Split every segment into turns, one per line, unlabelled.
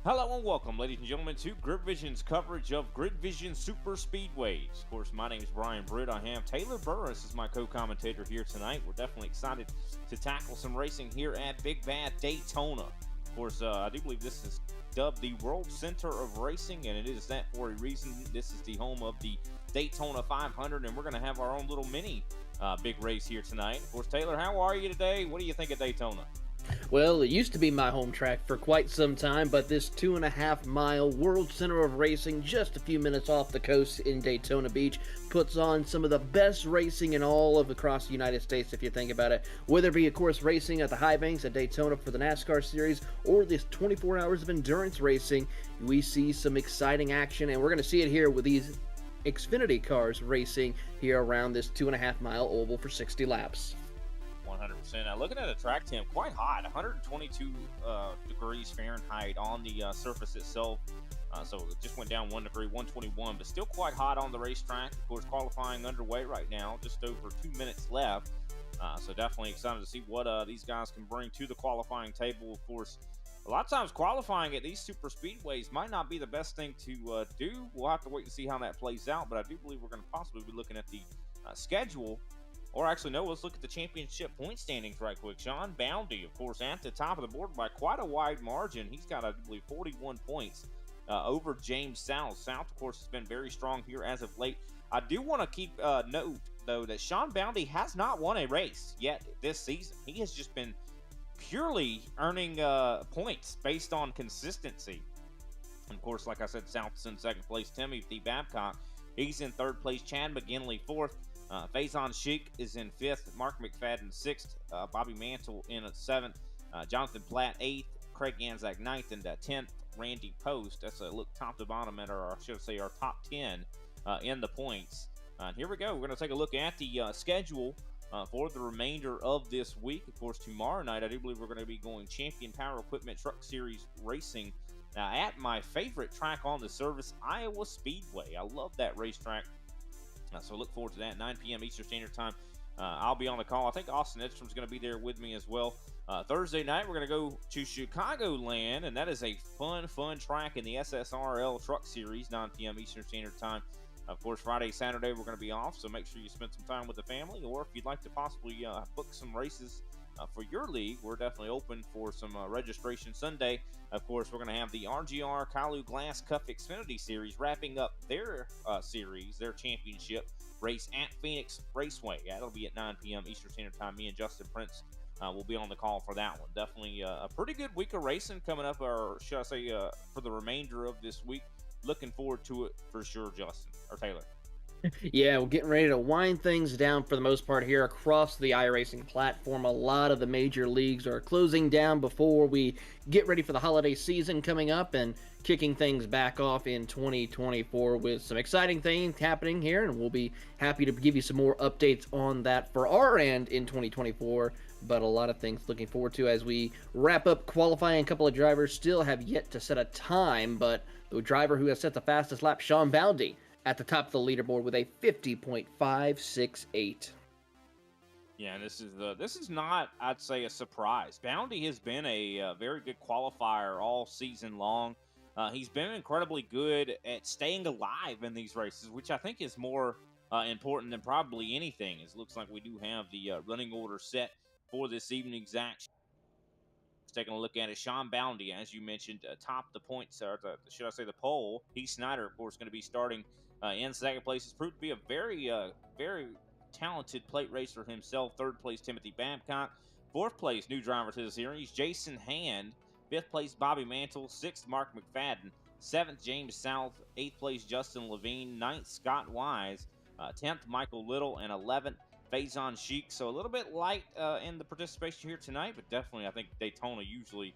Hello and welcome, ladies and gentlemen, to GridVision's coverage of GridVision Superspeedways. Of course, my name is Brian Britt. I have Taylor Burris as my co-commentator here tonight. We're definitely excited to tackle some racing here at Big Bad Daytona. Of course, I do believe this is dubbed the World Center of Racing, and it is that for a reason. This is the home of the Daytona 500, and we're going to have our own little mini big race here tonight. Of course, Taylor, how are you today? What do you think of Daytona?
Well, it used to be my home track for quite some time, but this 2.5-mile World Center of Racing, just a few minutes off the coast in Daytona Beach, puts on some of the best racing in all of across the United States, if you think about it. Whether it be, of course, racing at the high banks at Daytona for the NASCAR series, or this 24 hours of endurance racing, we see some exciting action, and we're going to see it here with these Xfintiy cars racing here around this 2.5-mile oval for 60 laps.
100%. Now, looking at the track temp, quite hot, 122 degrees Fahrenheit on the surface itself. So it just went down 1 degree, 121, but still quite hot on the racetrack. Of course, qualifying underway right now, just over 2 minutes left. So definitely excited to see what these guys can bring to the qualifying table. Of course, a lot of times qualifying at these super speedways might not be the best thing to do. We'll have to wait and see how that plays out, but I do believe we're going to possibly be looking at the schedule. Or actually, no, let's look at the championship point standings right quick. Sean Bounty, of course, at the top of the board by quite a wide margin. He's got, I believe, 41 points over James South. South, of course, has been very strong here as of late. I do want to keep note, though, that Sean Bounty has not won a race yet this season. He has just been purely earning points based on consistency. And, of course, like I said, South's in second place. Timothy Babcock, he's in third place. Chad McGinley, fourth. Faison Sheik is in fifth. Mark McFadden, sixth. Bobby Mantle in seventh. Jonathan Platt, eighth. Craig Anzac, ninth. And 10th, Randy Post. That's a look top to bottom at our, I should say, our top 10 in the points. And here we go. We're going to take a look at the schedule for the remainder of this week. Of course, tomorrow night, I do believe we're going to be going Champion Power Equipment Truck Series Racing at my favorite track on the service, Iowa Speedway. I love that racetrack. So look forward to that, 9 p.m. Eastern Standard Time. I'll be on the call. I think Austin Edstrom's going to be there with me as well. Thursday night, we're going to go to Chicagoland, and that is a fun track in the SSRL Truck Series, 9 p.m. Eastern Standard Time. Of course, Friday, Saturday, we're going to be off, so make sure you spend some time with the family, or if you'd like to possibly book some races for your league, we're definitely open for some registration Sunday. Of course, we're going to have the RGR Kalu Glass Cup Xfinity Series wrapping up their series, their championship race at Phoenix Raceway. That'll be at 9 p.m. Eastern Standard Time. Me and Justin Prince will be on the call for that one. Definitely a pretty good week of racing coming up, or should I say for the remainder of this week. Looking forward to it for sure, Justin, or Taylor.
Yeah, we're getting ready to wind things down for the most part here across the iRacing platform. A lot of the major leagues are closing down before we get ready for the holiday season coming up and kicking things back off in 2024 with some exciting things happening here, and we'll be happy to give you some more updates on that for our end in 2024, but a lot of things looking forward to as we wrap up qualifying. A couple of drivers still have yet to set a time, but the driver who has set the fastest lap, Sean Bounty, at the top of the leaderboard with a 50.568.
Yeah, this is not, I'd say, a surprise. Bounty has been a very good qualifier all season long. He's been incredibly good at staying alive in these races, which I think is more important than probably anything. It looks like we do have the running order set for this evening's action. Taking a look at it, Sean Bounty, as you mentioned, top the points, or should I say the pole. Heath Snyder, of course, going to be starting in second place. It's proved to be a very talented plate racer himself. Third place, Timothy Babcock. Fourth place, new driver to the series, Jason Hand. Fifth place, Bobby Mantle. Sixth, Mark McFadden. Seventh, James South. Eighth place, Justin Levine. Ninth, Scott Wise. 10th, Michael Little. And 11th, Faison Sheik. So a little bit light in the participation here tonight, but definitely I think Daytona usually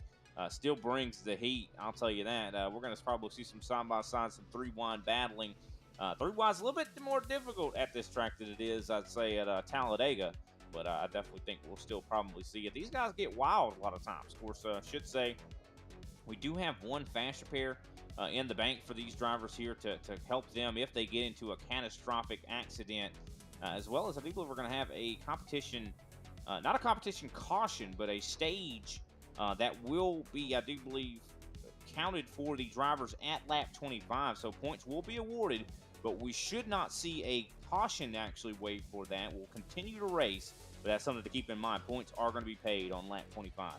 still brings the heat. I'll tell you that. We're going to probably see some side-by-side, some three-wide battling. Three-wide's a little bit more difficult at this track than it is, I'd say, at Talladega. But I definitely think we'll still probably see it. These guys get wild a lot of times. Of course, I should say we do have one fast repair in the bank for these drivers here to help them if they get into a catastrophic accident. As well as I do believe we're going to have a competition, not a competition caution, but a stage that will be, I do believe, counted for the drivers at lap 25, so points will be awarded, but we should not see a caution actually wait for that. We'll continue to race, but that's something to keep in mind. Points are going to be paid on lap 25.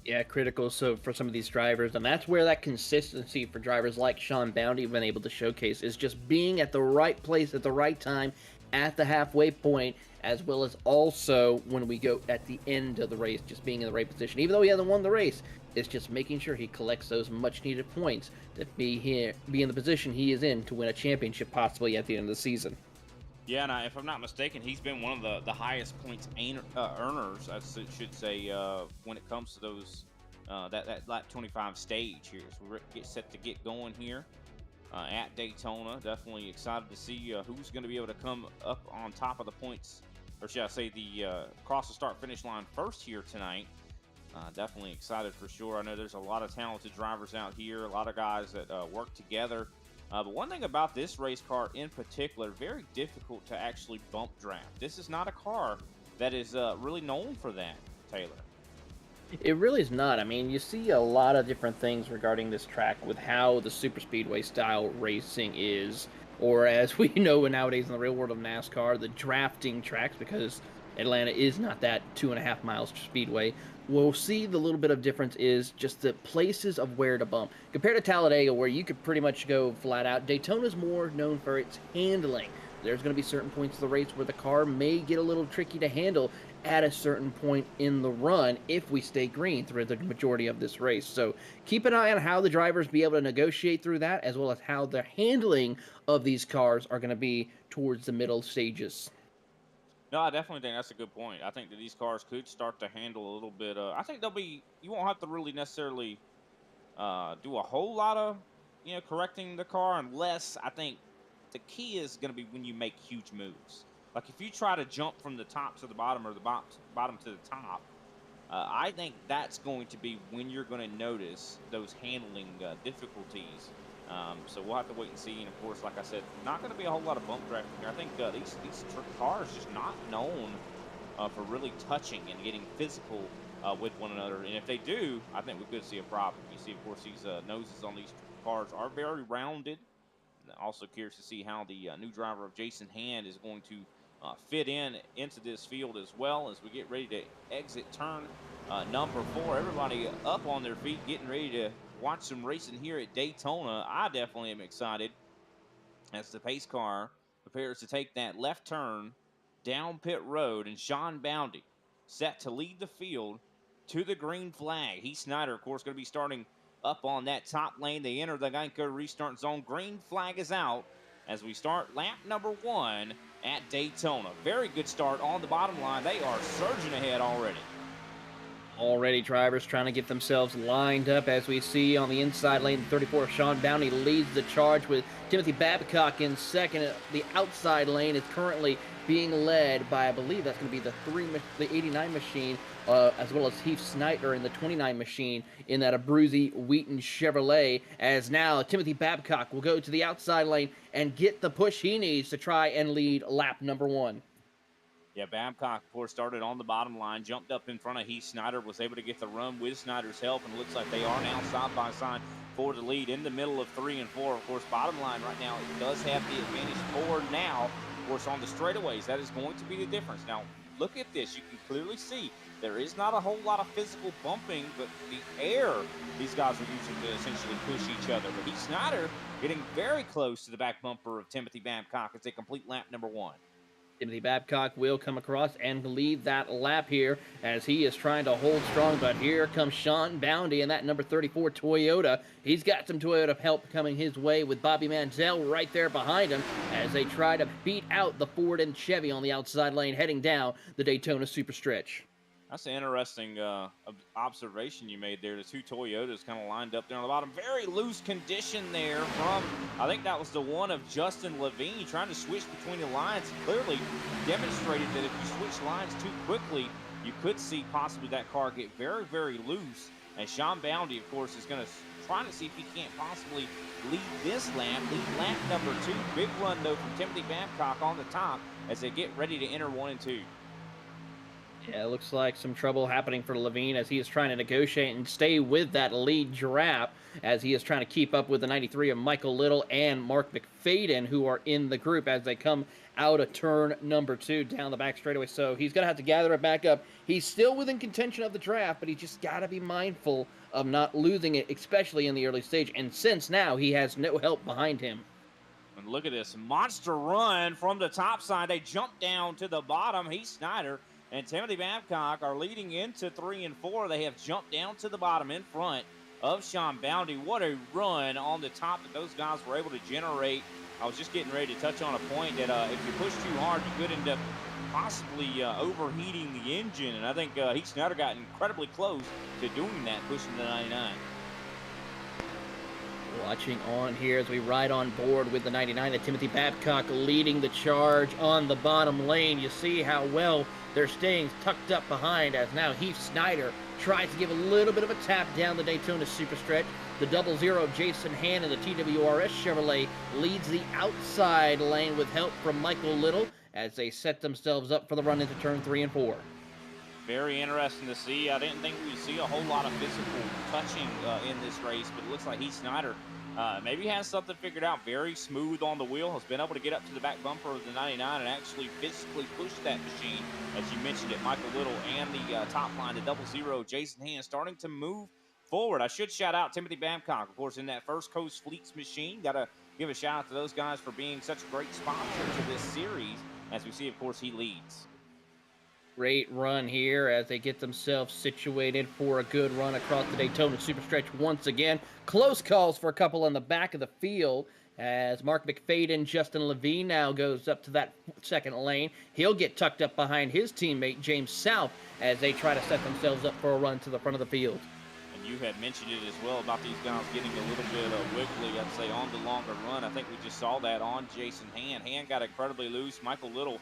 Yeah, critical. So for some of these drivers, and that's where that consistency for drivers like Sean Bounty have been able to showcase, is just being at the right place at the right time at the halfway point, as well as also when we go at the end of the race, just being in the right position. Even though he hasn't won the race, it's just making sure he collects those much needed points to be in the position he is in to win a championship possibly at the end of the season.
Yeah, and if I'm not mistaken, he's been one of the highest points earners, I should say, when it comes to those that lap 25 stage here. So we're set to get going here at Daytona. Definitely excited to see who's going to be able to come up on top of the points, or should I say the cross the start finish line first here tonight. Definitely excited for sure. I know there's a lot of talented drivers out here, a lot of guys that work together. But one thing about this race car in particular, very difficult to actually bump draft. This is not a car that is really known for that, Taylor.
It really is not. I mean, you see a lot of different things regarding this track with how the Superspeedway style racing is, or as we know nowadays in the real world of NASCAR, the drafting tracks, because Atlanta is not that 2.5 miles speedway. We'll see the little bit of difference is just the places of where to bump. Compared to Talladega, where you could pretty much go flat out, Daytona's more known for its handling. There's going to be certain points of the race where the car may get a little tricky to handle at a certain point in the run if we stay green through the majority of this race. So keep an eye on how the drivers be able to negotiate through that, as well as how the handling of these cars are going to be towards the middle stages.
No, I definitely think that's a good point. I think that these cars could start to handle a little bit. I think you won't have to really necessarily do a whole lot of, correcting the car, unless I think the key is going to be when you make huge moves. Like if you try to jump from the top to the bottom, or the bottom to the top, I think that's going to be when you're going to notice those handling difficulties. So we'll have to wait and see. And of course, like I said, not going to be a whole lot of bump drafting here. I think these cars just not known for really touching and getting physical with one another. And if they do, I think we could see a problem. You see, of course, these noses on these cars are very rounded. Also curious to see how the new driver of Jason Hand is going to fit into this field, as well as we get ready to exit turn number 4. Everybody up on their feet, getting ready to watch some racing here at Daytona. I definitely am excited as the pace car prepares to take that left turn down pit road, and Sean Bounty set to lead the field to the green flag. Heath Snyder, of course, going to be starting up on that top lane. They enter the Geico restart zone. Green flag is out as we start lap number 1 at Daytona. Very good start on the bottom line. They are surging ahead already.
Already drivers trying to get themselves lined up, as we see on the inside lane. 34, Sean Bounty leads the charge with Timothy Babcock in second. The outside lane is currently being led by, I believe that's going to be the 89 machine, as well as Heath Snyder in the 29 machine in that Abruzzi Wheaton Chevrolet, as now Timothy Babcock will go to the outside lane and get the push he needs to try and lead lap number 1.
Yeah, Babcock, of course, started on the bottom line, jumped up in front of Heath Snyder, was able to get the run with Snyder's help, and it looks like they are now side by side for the lead in the middle of 3 and 4. Of course, bottom line right now, it does have the advantage forward now. Of course, on the straightaways, that is going to be the difference. Now, look at this. You can clearly see there is not a whole lot of physical bumping, but the air these guys are using to essentially push each other. But Heath Snyder getting very close to the back bumper of Timothy Babcock as they complete lap number 1.
Timothy Babcock will come across and lead that lap here as he is trying to hold strong, but here comes Sean Bounty in that number 34 Toyota. He's got some Toyota help coming his way with Bobby Manziel right there behind him as they try to beat out the Ford and Chevy on the outside lane heading down the Daytona Superstretch.
That's an interesting observation you made there. The two Toyotas kind of lined up there on the bottom. Very loose condition there from, I think that was the one of Justin Levine, trying to switch between the lines. Clearly demonstrated that if you switch lines too quickly, you could see possibly that car get very, very loose. And Sean Bounty, of course, is going to try to see if he can't possibly lead this lap, lead lap number 2. Big run, though, from Timothy Babcock on the top as they get ready to enter 1 and 2.
Yeah, it looks like some trouble happening for Levine as he is trying to negotiate and stay with that lead draft as he is trying to keep up with the 93 of Michael Little and Mark McFadden, who are in the group as they come out of turn number 2 down the back straightaway. So he's going to have to gather it back up. He's still within contention of the draft, but he just got to be mindful of not losing it, especially in the early stage. And since now he has no help behind him.
And look at this monster run from the top side. They jump down to the bottom. Heath Snyder and Timothy Babcock are leading into 3 and 4. They have jumped down to the bottom in front of Sean Bounty. What a run on the top that those guys were able to generate. I was just getting ready to touch on a point that if you push too hard, you could end up possibly overheating the engine. And I think Heath Snyder got incredibly close to doing that, pushing the 99.
Watching on here as we ride on board with the 99, that Timothy Babcock leading the charge on the bottom lane. You see how well they're staying tucked up behind as now Heath Snyder tries to give a little bit of a tap down the Daytona Superstretch. The 00 of Jason Hand and the TWRS Chevrolet leads the outside lane with help from Michael Little as they set themselves up for the run into turn 3 and 4.
Very interesting to see. I didn't think we'd see a whole lot of physical touching in this race, but it looks like Heath Snyder maybe has something figured out. Very smooth on the wheel, has been able to get up to the back bumper of the 99 and actually physically push that machine. As you mentioned it, Michael Little and the top line, the 00 Jason Hand, starting to move forward. I should shout out Timothy Babcock, of course, in that First Coast Fleets machine. Got to give a shout out to those guys for being such a great sponsor to this series. As we see, of course, he leads.
Great run here as they get themselves situated for a good run across the Daytona Superstretch once again. Close calls for a couple on the back of the field as Mark McFadden, Justin Levine now goes up to that second lane. He'll get tucked up behind his teammate James South as they try to set themselves up for a run to the front of the field.
And you had mentioned it as well about these guys getting a little bit wiggly, I'd say, on the longer run. I think we just saw that on Jason Hand. Hand got incredibly loose. Michael Little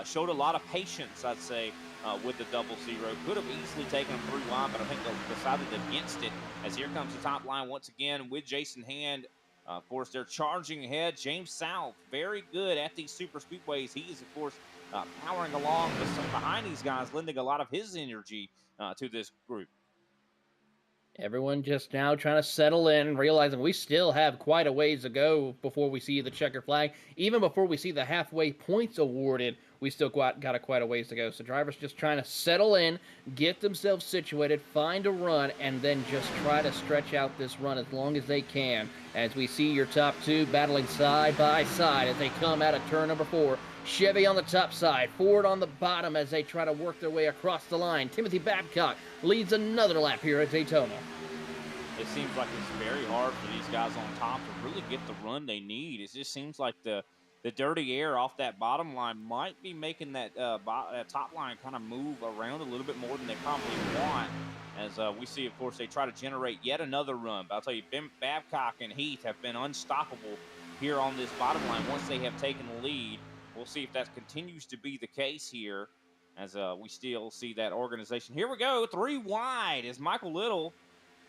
showed a lot of patience, I'd say, with the 00. Could have easily taken him 3 wide, but I think they decided against it. As here comes the top line once again with Jason Hand. Of course, they're charging ahead. James South, very good at these super speedways. He is, of course, powering along behind these guys, lending a lot of his energy to this group.
Everyone just now trying to settle in, realizing we still have quite a ways to go before we see the checker flag. Even before we see the halfway points awarded, we still got quite a ways to go. So drivers just trying to settle in, get themselves situated, find a run, and then just try to stretch out this run as long as they can. As we see your top 2 battling side by side as they come out of turn number 4. Chevy on the top side, Ford on the bottom as they try to work their way across the line. Timothy Babcock leads another lap here at Daytona.
It seems like it's very hard for these guys on top to really get the run they need. It just seems like the dirty air off that bottom line might be making that top line kind of move around a little bit more than they probably want. As we see, of course, they try to generate yet another run. But I'll tell you, Babcock and Heath have been unstoppable here on this bottom line once they have taken the lead. We'll see if that continues to be the case here as we still see that organization. Here we go, 3 wide as Michael Little,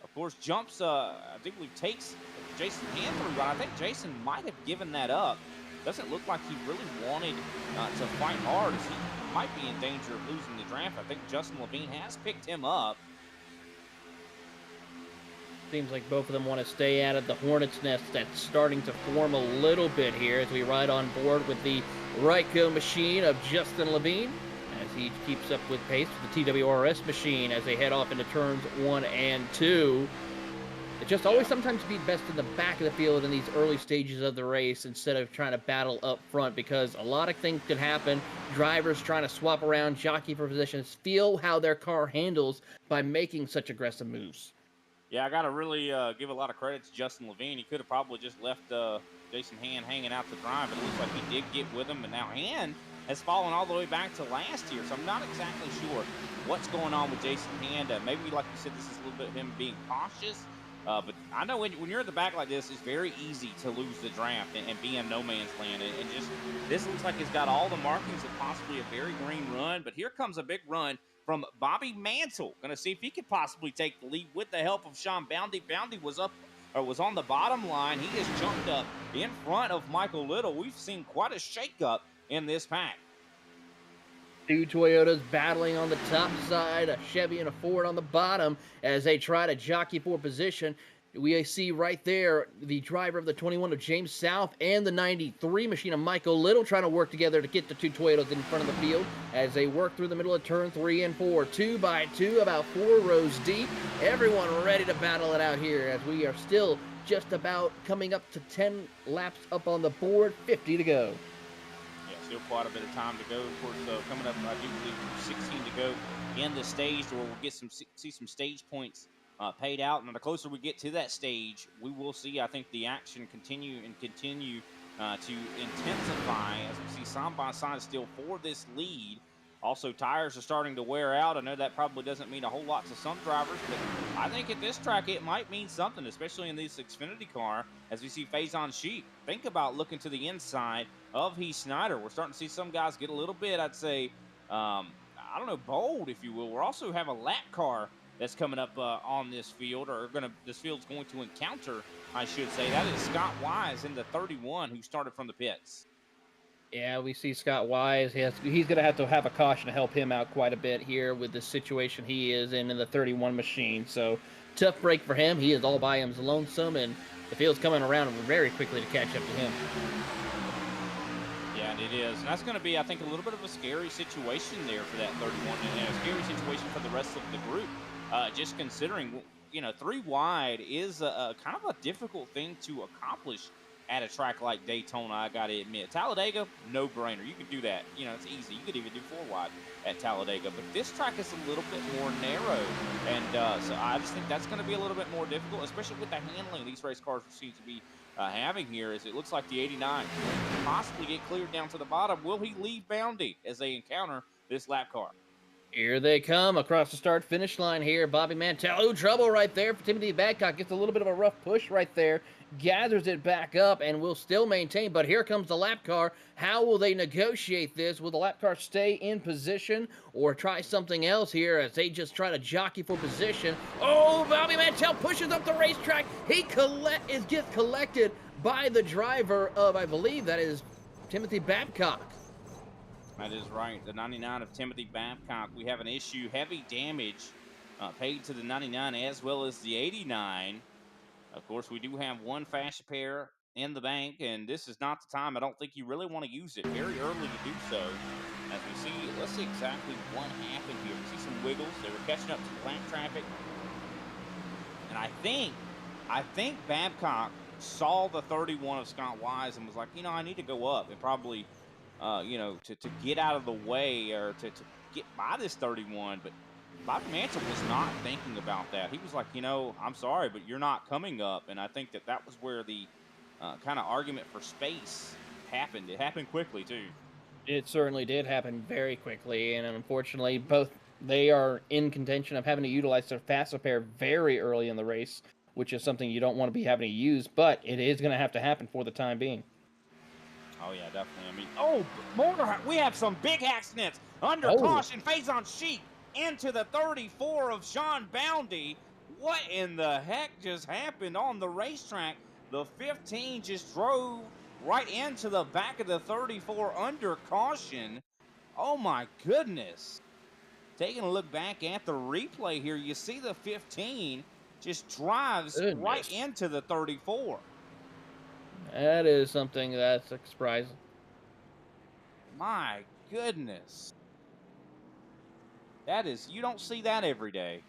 of course, jumps, I think we takes Jason Hand through, but I think Jason might have given that up. Doesn't look like he really wanted to fight hard, as he might be in danger of losing the draft. I think Justin Levine has picked him up.
Seems like both of them want to stay out of the hornet's nest that's starting to form a little bit here as we ride on board with the Ryko machine of Justin Levine as he keeps up with pace with the TWRS machine as they head off into turns 1 and 2. It just always sometimes be best in the back of the field in these early stages of the race instead of trying to battle up front, because a lot of things can happen. Drivers trying to swap around, jockey for positions, feel how their car handles by making such aggressive moves.
Yeah, I got to really give a lot of credit to Justin Levine. He could have probably just left Jason Hand hanging out to dry, but it looks like he did get with him. And now Hand has fallen all the way back to last year, so I'm not exactly sure what's going on with Jason Hand. Maybe, like you said, this is a little bit of him being cautious. But I know when you're at the back like this, it's very easy to lose the draft and be in no man's land. And just this looks like it's got all the markings of possibly a very green run. But here comes a big run from Bobby Mansell. Going to see if he could possibly take the lead with the help of Sean Bounty. Bounty was on the bottom line. He has jumped up in front of Michael Little. We've seen quite a shakeup in this pack.
Two Toyotas battling on the top side, a Chevy and a Ford on the bottom as they try to jockey for position. We see right there the driver of the 21 of James South and the 93 machine of Michael Little trying to work together to get the two Toyotas in front of the field as they work through the middle of turn 3 and 4, 2 by 2, about 4 rows deep. Everyone ready to battle it out here as we are still just about coming up to 10 laps up on the board, 50 to go.
Yeah, still quite a bit of time to go. Of course, coming up, I do believe 16 to go in the stage, where we'll get see some stage points paid out. And the closer we get to that stage, we will see, I think, the action continue to intensify as we see side by side still for this lead. Also, tires are starting to wear out. I know that probably doesn't mean a whole lot to some drivers, but I think at this track it might mean something, especially in this Xfinity car, as we see Faison Sheik. Think about looking to the inside of Heath Snyder. We're starting to see some guys get a little bit, I'd say, I don't know, bold, if you will. We also have a lap car that's coming up on this field, or this field's going to encounter, I should say. That is Scott Wise in the 31, who started from the pits.
Yeah, we see Scott Wise. He's going to have a caution to help him out quite a bit here with the situation he is in the 31 machine. So, tough break for him. He is all by his lonesome, and the field's coming around very quickly to catch up to him.
Yeah, it is. And that's going to be, I think, a little bit of a scary situation there for that 31, and a scary situation for the rest of the group. Just considering, 3 wide is a kind of a difficult thing to accomplish at a track like Daytona, I got to admit. Talladega, no brainer. You could do that. It's easy. You could even do 4 wide at Talladega. But this track is a little bit more narrow. And so I just think that's going to be a little bit more difficult, especially with the handling these race cars seem to be having here. As it looks like the 89 will possibly get cleared down to the bottom. Will he leave Boundy as they encounter this lap car?
Here they come across the start-finish line here. Bobby Mantell, ooh, trouble right there for Timothy Badcock. Gets a little bit of a rough push right there. Gathers it back up and will still maintain, but here comes the lap car. How will they negotiate this? Will the lap car stay in position or try something else here as they just try to jockey for position? Oh, Bobby Mantell pushes up the racetrack. He gets collected by the driver of, I believe that is Timothy Babcock.
That is right. The 99 of Timothy Babcock. We have an issue. Heavy damage paid to the 99 as well as the 89. Of course, we do have one fast repair in the bank, and this is not the time. I don't think you really want to use it very early to do so. As we see, let's see exactly what happened here. We see some wiggles. They were catching up to plant traffic. And I think Babcock saw the 31 of Scott Wise and was like, I need to go up and probably to get out of the way or to get by this 31. But Bobby Manson was not thinking about that. He was like, I'm sorry, but you're not coming up. And I think that was where the kind of argument for space happened. It happened quickly, too.
It certainly did happen very quickly, and unfortunately, both they are in contention of having to utilize their fast repair very early in the race, which is something you don't want to be having to use, but it is going to have to happen for the time being.
Oh, yeah, definitely. I mean, we have some big accidents under caution. Faison Sheik into the 34 of Sean Boundy. What in the heck just happened on the racetrack? The 15 just drove right into the back of the 34 under caution. Oh, my goodness. Taking a look back at the replay here, you see the 15 just drives right into the 34.
That is something that's surprising.
My goodness. You don't see that every day.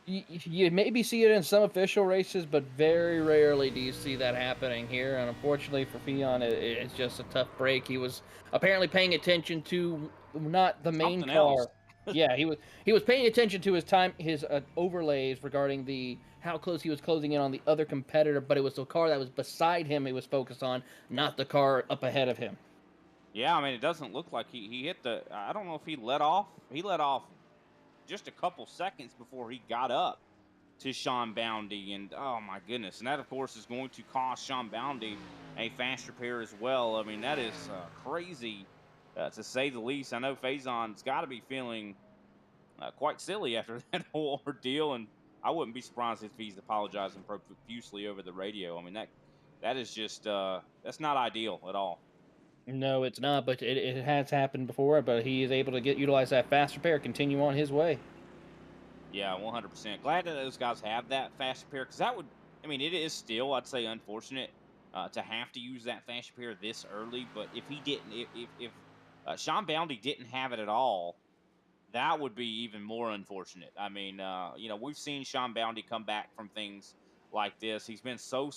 You maybe see it in some official races, but very rarely do you see that happening here. And unfortunately for Fionn, it's just a tough break. He was apparently paying attention to not the main
Something
car.
else.
Yeah, he was paying attention to his overlays regarding how close he was closing in on the other competitor, but it was the car that was beside him he was focused on, not the car up ahead of him.
Yeah, I mean, it doesn't look like he hit I don't know if he let off. He let off just a couple seconds before he got up to Sean Boundy. And, oh, my goodness. And that, of course, is going to cost Sean Boundy a fast repair as well. I mean, that is crazy, to say the least. I know Faison's got to be feeling quite silly after that whole ordeal. And I wouldn't be surprised if he's apologizing profusely over the radio. I mean, that is just that's not ideal at all.
No, it's not, but it has happened before. But he is able to utilize that fast repair, continue on his way.
Yeah, 100%. Glad that those guys have that fast repair because that would, I mean, it is still, I'd say, unfortunate to have to use that fast repair this early. But if he didn't, if Sean Bounty didn't have it at all, that would be even more unfortunate. I mean, we've seen Sean Bounty come back from things like this. He's been so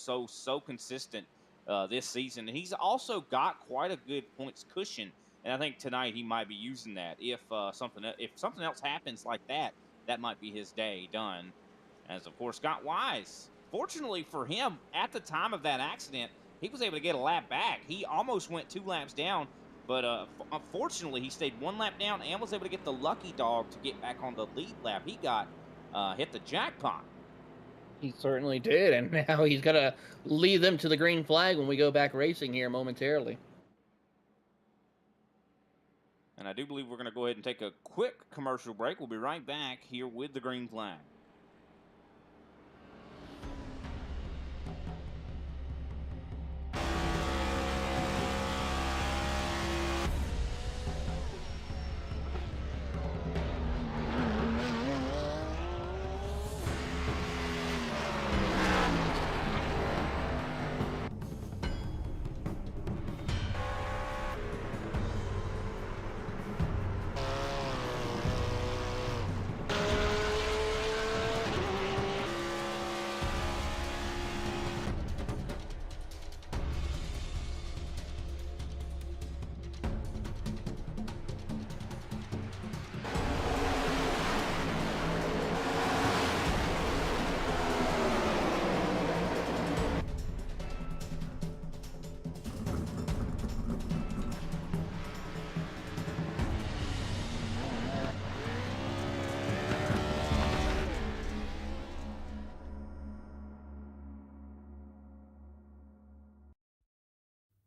consistent this season, and he's also got quite a good points cushion. And I think tonight he might be using that. If something else happens like that, that might be his day done. As of course, Scott Wise, fortunately for him, at the time of that accident, he was able to get a lap back. He almost went 2 laps down, but unfortunately, he stayed 1 lap down and was able to get the lucky dog to get back on the lead lap. He got hit the jackpot.
He certainly did, and now he's gonna lead them to the green flag when we go back racing here momentarily.
And I do believe we're going to go ahead and take a quick commercial break. We'll be right back here with the green flag.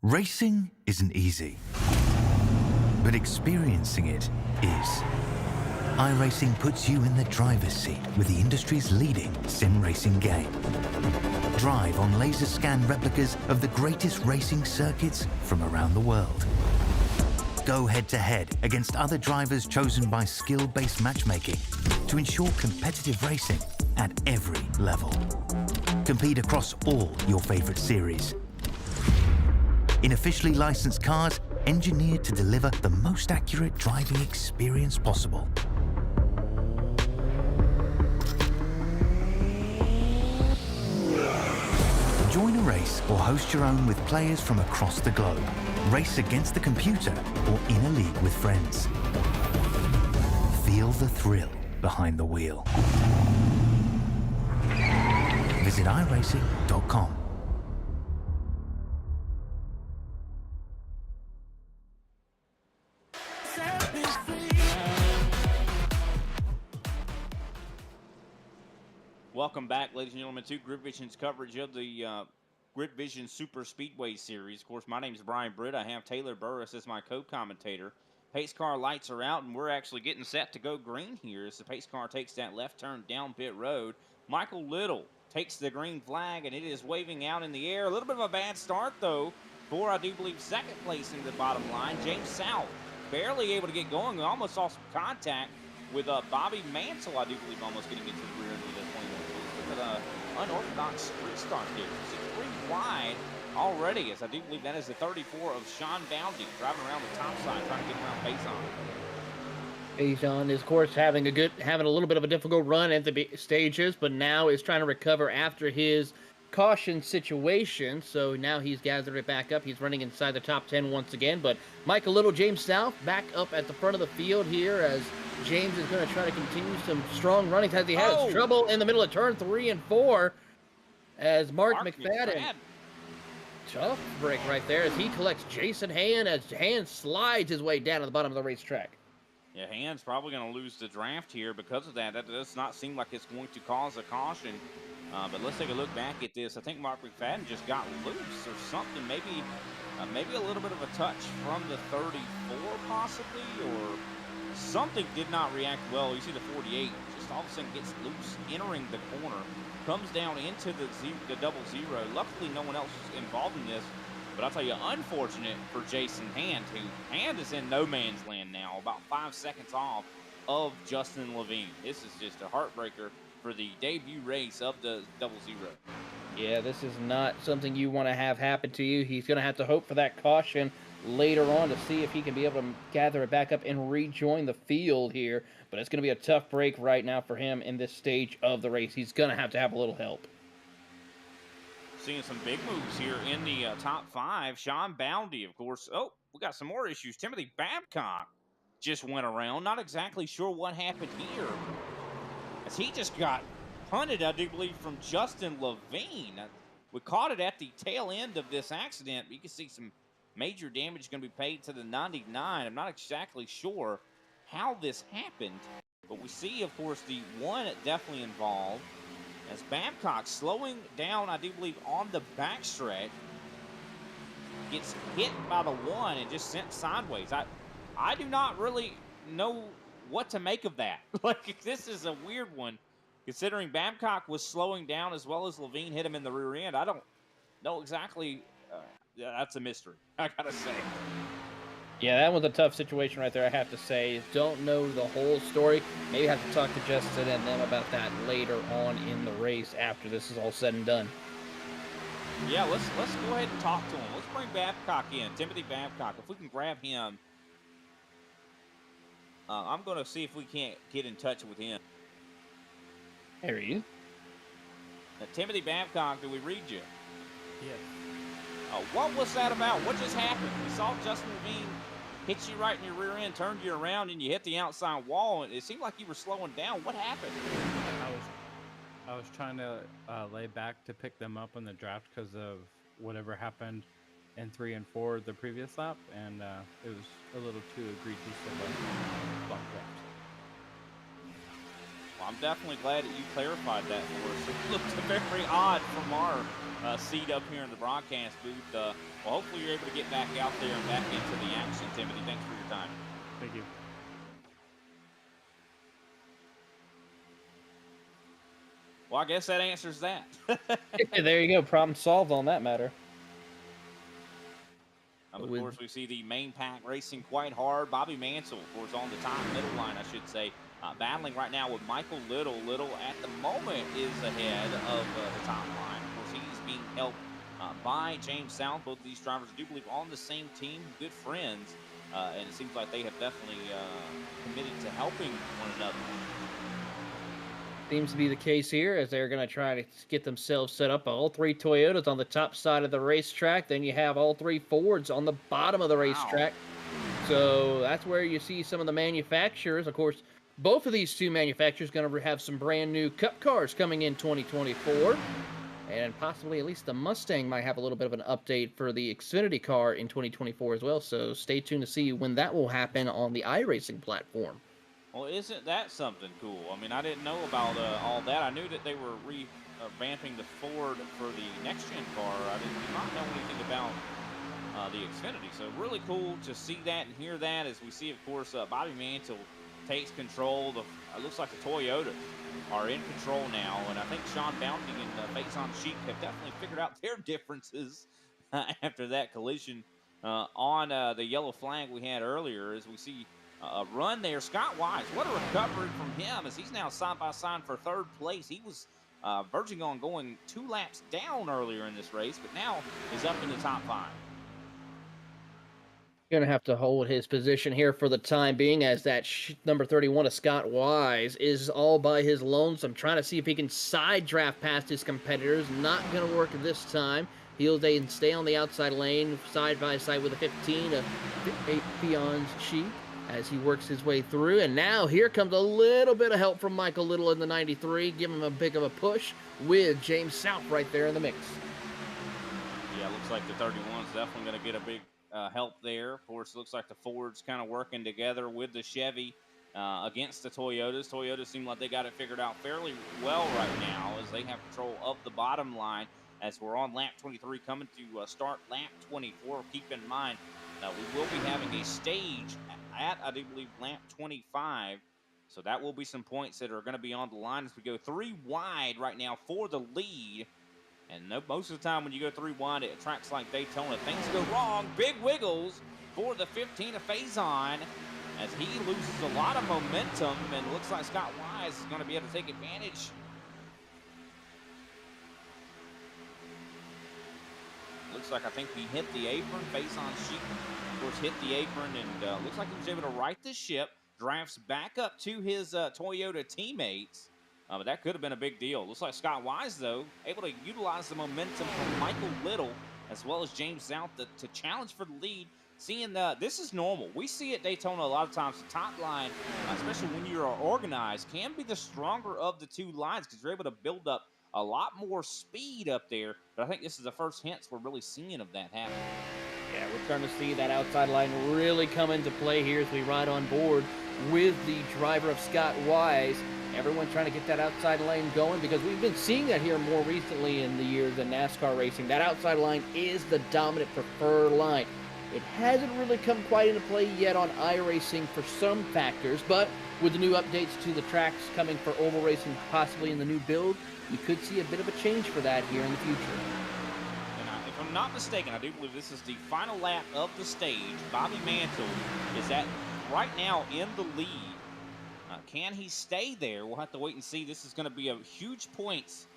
Racing isn't easy, but experiencing it is. iRacing puts you in the driver's seat with the industry's leading sim racing game. Drive on laser scan replicas of the greatest racing circuits from around the world. Go head-to-head against other drivers chosen by skill-based matchmaking to ensure competitive racing at every level. Compete across all your favorite series. In officially licensed cars, engineered to deliver the most accurate driving experience possible. Join a race or host your own with players from across the globe. Race against the computer or in a league with friends. Feel the thrill behind the wheel. Visit iRacing.com.
Welcome back, ladies and gentlemen, to GridVision's coverage of the GridVision Superspeedways series. Of course, my name is Brian Britt. I have Taylor Burris as my co-commentator. Pace car lights are out, and we're actually getting set to go green here as the pace car takes that left turn down pit road. Michael Little takes the green flag, and it is waving out in the air. A little bit of a bad start, though, for, I do believe, second place in the bottom line. James South barely able to get going. We almost saw some contact with Bobby Mansell, I do believe, almost getting into the rear end of the 21. But unorthodox restart here. 6-3 wide already, as I do believe that is the 34 of Sean Bounty driving around the top side, trying to get around Faison.
Faison is, of course, having a little bit of a difficult run at the stages, but now is trying to recover after his caution situation. So now he's gathered it back up. He's running inside the top 10 once again. But Michael Little, James South back up at the front of the field here as James is going to try to continue some strong running. Has he had trouble in the middle of turn 3 and 4 as Mark McFadden. Tough break right there as he collects Jason Hand as Hand slides his way down to the bottom of the racetrack.
Yeah, Hand's probably going to lose the draft here because of that. That does not seem like it's going to cause a caution. But let's take a look back at this. I think Mark McFadden just got loose or something. Maybe a little bit of a touch from the 34 possibly, or something did not react well. You see the 48 just all of a sudden gets loose, entering the corner, comes down into the 0-0. Luckily, no one else is involved in this. But I'll tell you, unfortunate for Jason Hand, Hand is in no man's land now, about 5 seconds off of Justin Levine. This is just a heartbreaker for the debut race of the Double Zero.
Yeah, this is not something you want to have happen to you. He's going to have to hope for that caution later on to see if he can be able to gather it back up and rejoin the field here. But it's going to be a tough break right now for him in this stage of the race. He's going to have a little help.
Seeing some big moves here in the top 5. Sean Boundy, of course. Oh, we got some more issues. Timothy Babcock just went around. Not exactly sure what happened here, as he just got punted, I do believe, from Justin Levine. We caught it at the tail end of this accident. You can see some major damage going to be paid to the 99. I'm not exactly sure how this happened, but we see, of course, the one definitely involved, as Babcock slowing down, I do believe, on the backstretch, gets hit by the one and just sent sideways. I do not really know what to make of that. Like, this is a weird one, considering Babcock was slowing down as well as Levine hit him in the rear end. I don't know exactly. That's a mystery, I gotta say.
Yeah, that was a tough situation right there, I have to say. Don't know the whole story. Maybe have to talk to Justin and them about that later on in the race after this is all said and done.
Yeah, let's go ahead and talk to him. Let's bring Babcock in, Timothy Babcock. If we can grab him, I'm going to see if we can't get in touch with him.
There he is.
Now, Timothy Babcock, do we read you?
Yes.
What was that about? What just happened? We saw Justin Levine hit you right in your rear end, turned you around, and you hit the outside wall, and it seemed like you were slowing down. What happened?
I was trying to lay back to pick them up on the draft because of whatever happened in 3 and 4 the previous lap, and it was a little too egregious of a bump draft.
Well, I'm definitely glad that you clarified that for us. It looked very odd from our seat up here in the broadcast booth. Well, hopefully you're able to get back out there and back into the action, Timothy. Thanks for your time.
Thank you.
Well, I guess that answers that.
There you go. Problem solved on that matter.
Of course, we see the main pack racing quite hard. Bobby Mansell, of course, on the top middle line, I should say, battling right now with Michael Little. Little, at the moment, is ahead of the top line. Of course, he's being helped by James South. Both of these drivers, I do believe, on the same team, good friends, and it seems like they have definitely committed to helping one another.
Seems to be the case here, as they're going to try to get themselves set up. All 3 Toyotas on the top side of the racetrack. Then you have all 3 Fords on the bottom of the racetrack. So that's where you see some of the manufacturers. Of course, both of these 2 manufacturers going to have some brand new Cup cars coming in 2024. And possibly at least the Mustang might have a little bit of an update for the Xfinity car in 2024 as well. So stay tuned to see when that will happen on the iRacing platform.
Well, isn't that something cool? I mean, I didn't know about all that. I knew that they were revamping the Ford for the next-gen car. I did not know anything about the Xfinity. So really cool to see that and hear that, as we see, of course, Bobby Mantle takes control. It looks like the Toyotas are in control now, and I think Sean Bounty and Faison Sheik have definitely figured out their differences after that collision on the yellow flag we had earlier, as we see a run there. Scott Wise, what a recovery from him, as he's now side by side for 3rd place. He was verging on going 2 laps down earlier in this race, but now is up in the top 5.
Going to have to hold his position here for the time being, as that number 31 of Scott Wise is all by his lonesome, trying to see if he can side draft past his competitors. Not going to work this time. He'll stay on the outside lane, side by side with the 15 of Faison Sheik, as he works his way through. And now here comes a little bit of help from Michael Little in the 93, giving him a big of a push with James South right there in the mix.
Yeah, looks like the 31's definitely going to get a big help there. Of course, it looks like the Ford's kind of working together with the Chevy against the Toyotas. Toyotas seem like they got it figured out fairly well right now, as they have control of the bottom line, as we're on lap 23, coming to start lap 24. Keep in mind, we will be having a stage at, I do believe, lap 25. So that will be some points that are going to be on the line as we go 3 wide right now for the lead. And no, most of the time when you go 3 wide at tracks like Daytona, things go wrong. Big wiggles for the 15 of Faison as he loses a lot of momentum, and it looks like Scott Wise is going to be able to take advantage. Looks like I think he hit the apron. Faison Sheik, of course, hit the apron, and looks like he was able to right the ship. Drafts back up to his Toyota teammates. But that could have been a big deal. Looks like Scott Wise, though, able to utilize the momentum from Michael Little as well as James South to challenge for the lead. Seeing this is normal. We see at Daytona a lot of times the top line, especially when you're organized, can be the stronger of the two lines because you're able to build up a lot more speed up there. But I think this is the first hints we're really seeing of that happening.
Yeah, we're starting to see that outside line really come into play here as we ride on board with the driver of Scott Wise. Everyone's trying to get that outside lane going because we've been seeing that here more recently in the years in NASCAR racing. That outside line is the dominant preferred line. It hasn't really come quite into play yet on iRacing for some factors, but with the new updates to the tracks coming for oval racing possibly in the new build, we could see a bit of a change for that here in the future.
And if I'm not mistaken, I do believe this is the final lap of the stage. Bobby Mantle is right now in the lead. Can he stay there? We'll have to wait and see. This is going to be a huge points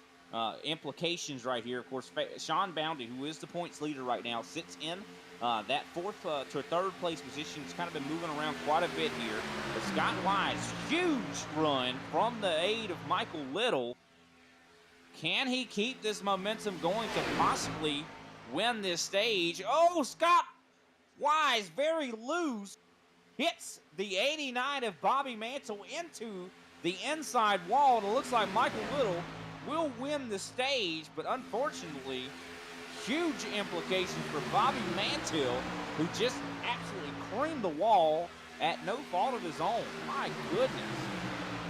implications right here. Of course, Sean Bounty, who is the points leader right now, sits in that fourth to third place position. He's kind of been moving around quite a bit here. But Scott Wise, huge run from the aid of Michael Little. Can he keep this momentum going to possibly win this stage? Oh, Scott Wise, very loose. Hits the 89 of Bobby Mantle into the inside wall. And it looks like Michael Little will win the stage, but unfortunately, huge implications for Bobby Mantle, who just absolutely creamed the wall at no fault of his own. My goodness.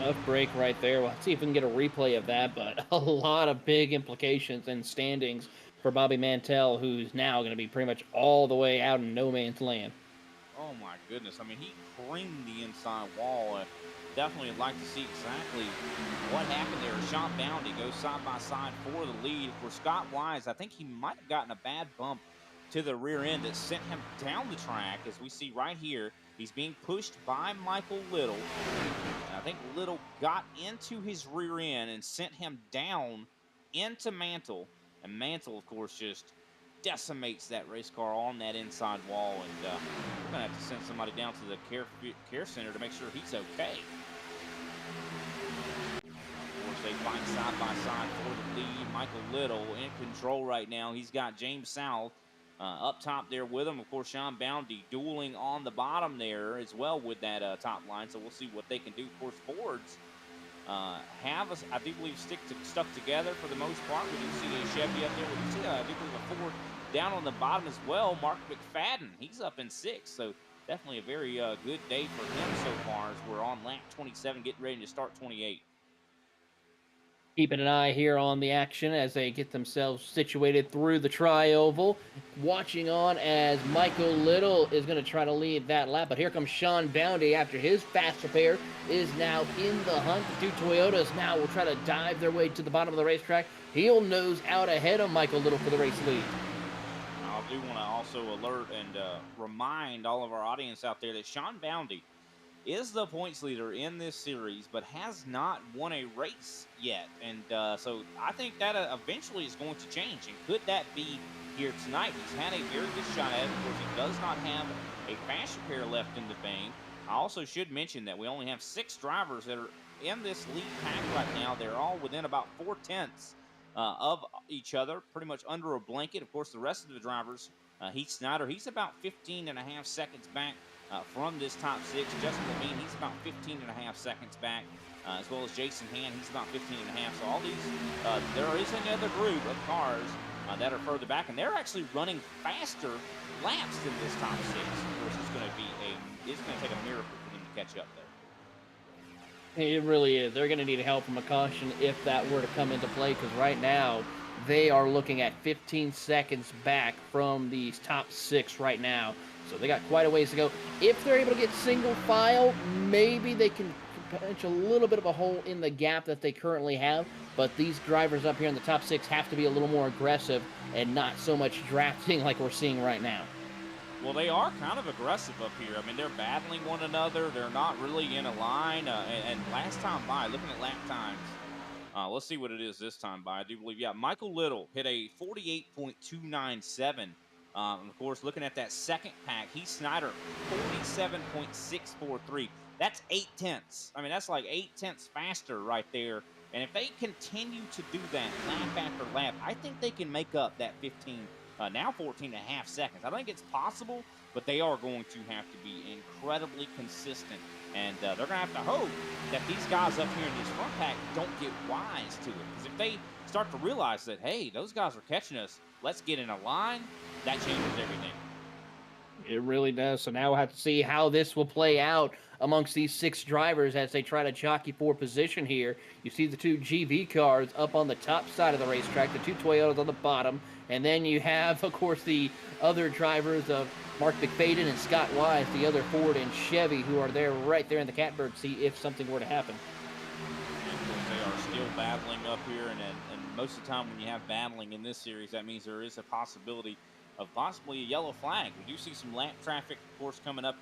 Tough break right there. We'll see if we can get a replay of that, but a lot of big implications and standings for Bobby Mantel, who's now going to be pretty much all the way out in no man's land.
Oh my goodness. I mean, he creamed the inside wall. Definitely like to see exactly what happened there. Sean Bounty goes side by side for the lead. For Scott Wise, I think he might have gotten a bad bump to the rear end that sent him down the track. As we see right here, he's being pushed by Michael Little. And I think Little got into his rear end and sent him down into Mantle. And Mantle, of course, just decimates that race car on that inside wall, and we're gonna have to send somebody down to the care center to make sure he's okay. Of course, they fight side by side for the lead. Michael Little in control right now. He's got James South up top there with him. Of course, Sean Bounty dueling on the bottom there as well with that top line. So we'll see what they can do. Of course, Fords have us, I do believe, stuck together for the most part. We do see a Chevy up there. We do see, I do believe, a Ford down on the bottom as well. Mark McFadden, he's up in 6th. So definitely a very good day for him so far as we're on lap 27, getting ready to start 28.
Keeping an eye here on the action as they get themselves situated through the tri-oval. Watching on as Michael Little is going to try to lead that lap. But here comes Sean Bounty after his fast repair is now in the hunt. The two Toyotas now will try to dive their way to the bottom of the racetrack. He'll nose out ahead of Michael Little for the race lead.
I do want to also alert and remind all of our audience out there that Sean Bounty is the points leader in this series, but has not won a race yet. And so I think that eventually is going to change. And could that be here tonight? He's had a very good shot at it. Of course, he does not have a fast repair left in the bank. I also should mention that we only have 6 drivers that are in this lead pack right now. They're all within about 4/10 of each other, pretty much under a blanket. Of course, the rest of the drivers, Heath Snyder, he's about 15.5 seconds back from this top 6. Justin Levine, he's about 15.5 seconds back, as well as Jason Hand, he's about 15.5. So all these, there is another group of cars that are further back, and they're actually running faster laps than this top 6. Of course, it's going to take a miracle for them to catch up there.
It really is. They're going to need help from a caution if that were to come into play, because right now they are looking at 15 seconds back from these top 6 right now. So they got quite a ways to go. If they're able to get single file, maybe they can punch a little bit of a hole in the gap that they currently have, but these drivers up here in the top 6 have to be a little more aggressive and not so much drafting like we're seeing right now.
Well, they are kind of aggressive up here. I mean, they're battling one another. They're not really in a line. And last time by, looking at lap times, let's see what it is this time by. I do believe, yeah, Michael Little hit a 48.297. Of course, looking at that second pack, Heath Snyder, 47.643. That's 8/10. I mean, that's like 8/10 faster right there. And if they continue to do that lap after lap, I think they can make up that 15, now 14 and a half seconds. I think it's possible, but they are going to have to be incredibly consistent. And they're going to have to hope that these guys up here in this front pack don't get wise to it. Because if they start to realize that, hey, those guys are catching us, let's get in a line, that changes everything.
It really does. So now we'll have to see how this will play out amongst these 6 drivers as they try to jockey for position here. You see the 2 GV cars up on the top side of the racetrack, the 2 Toyotas on the bottom, and then you have, of course, the other drivers of Mark McFadden and Scott Wise, the other Ford and Chevy, who are there right there in the catbird seat if something were to happen.
And of course, they are still battling up here, and most of the time when you have battling in this series, that means there is a possibility of possibly a yellow flag. We do see some lap traffic, of course, coming up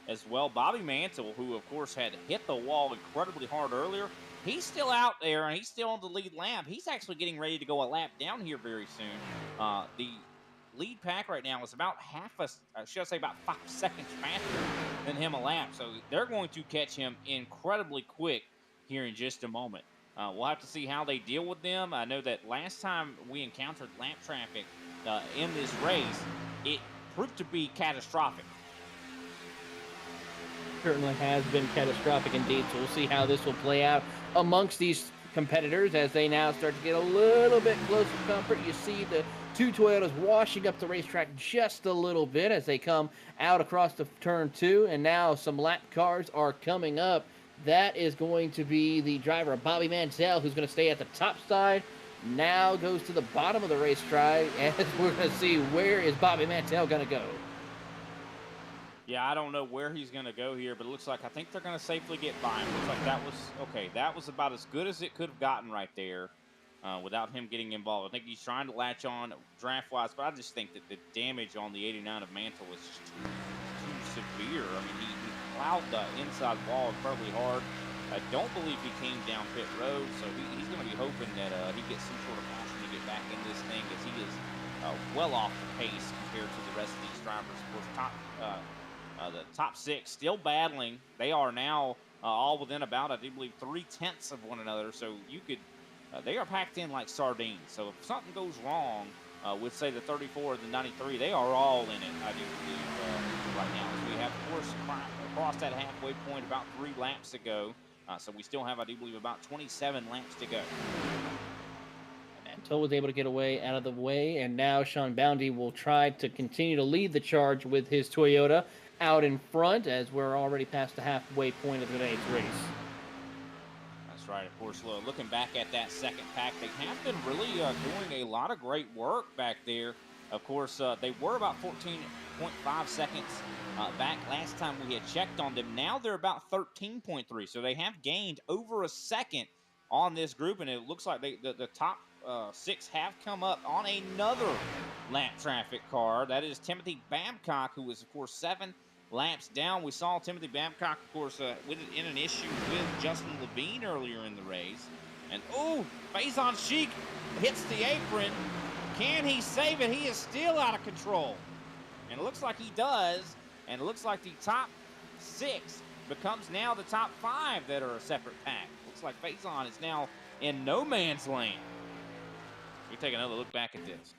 as well. Bobby Mantle, who, of course, had hit the wall incredibly hard earlier, he's still out there, and he's still on the lead lap. He's actually getting ready to go a lap down here very soon. The lead pack right now is about about 5 seconds faster than him a lap. So they're going to catch him incredibly quick here in just a moment. We'll have to see how they deal with them. I know that last time we encountered lap traffic in this race, it proved to be catastrophic.
Certainly has been catastrophic indeed. So we'll see how this will play out amongst these competitors as they now start to get a little bit closer to comfort. You see the 2 Toyotas washing up the racetrack just a little bit as they come out across the turn 2, and now some lap cars are coming up. That is going to be the driver, Bobby Mantell, who's going to stay at the top side. Now goes to the bottom of the racetrack, as we're going to see where is Bobby Mantell going to go.
Yeah, I don't know where he's going to go here, but it looks like I think they're going to safely get by him. Looks like that was okay. That was about as good as it could have gotten right there without him getting involved. I think he's trying to latch on draft-wise, but I just think that the damage on the 89 of Mantle was just too severe. I mean, he plowed the inside wall incredibly hard. I don't believe he came down pit road, so he's going to be hoping that he gets some sort of caution to get back in this thing, as he is well off the pace compared to the rest of these drivers. Of course, the top 6 still battling. They are now all within about, I do believe, 3/10 of one another. So you could, they are packed in like sardines. So if something goes wrong with, say, the 34 or the 93, they are all in it, I do believe, right now. As we have, of course, crossed that halfway point about 3 laps ago. So we still have, I do believe, about 27 laps to go.
Mantle was able to get away out of the way, and now Sean Boundy will try to continue to lead the charge with his Toyota out in front, as we're already past the halfway point of today's race.
That's right. Of course, looking back at that second pack, they have been really doing a lot of great work back there. Of course, they were about 14.5 seconds back last time we had checked on them. Now they're about 13.3, so they have gained over a second on this group, and it looks like the top 6 have come up on another lap traffic car. That is Timothy Babcock, who is, of course, 7 laps down. We saw Timothy Babcock, of course, in an issue with Justin Levine earlier in the race. And, oh, Faison Sheik hits the apron. Can he save it? He is still out of control. And it looks like he does. And it looks like the top 6 becomes now the top 5 that are a separate pack. Looks like Faison is now in no man's land. We take another look back at this.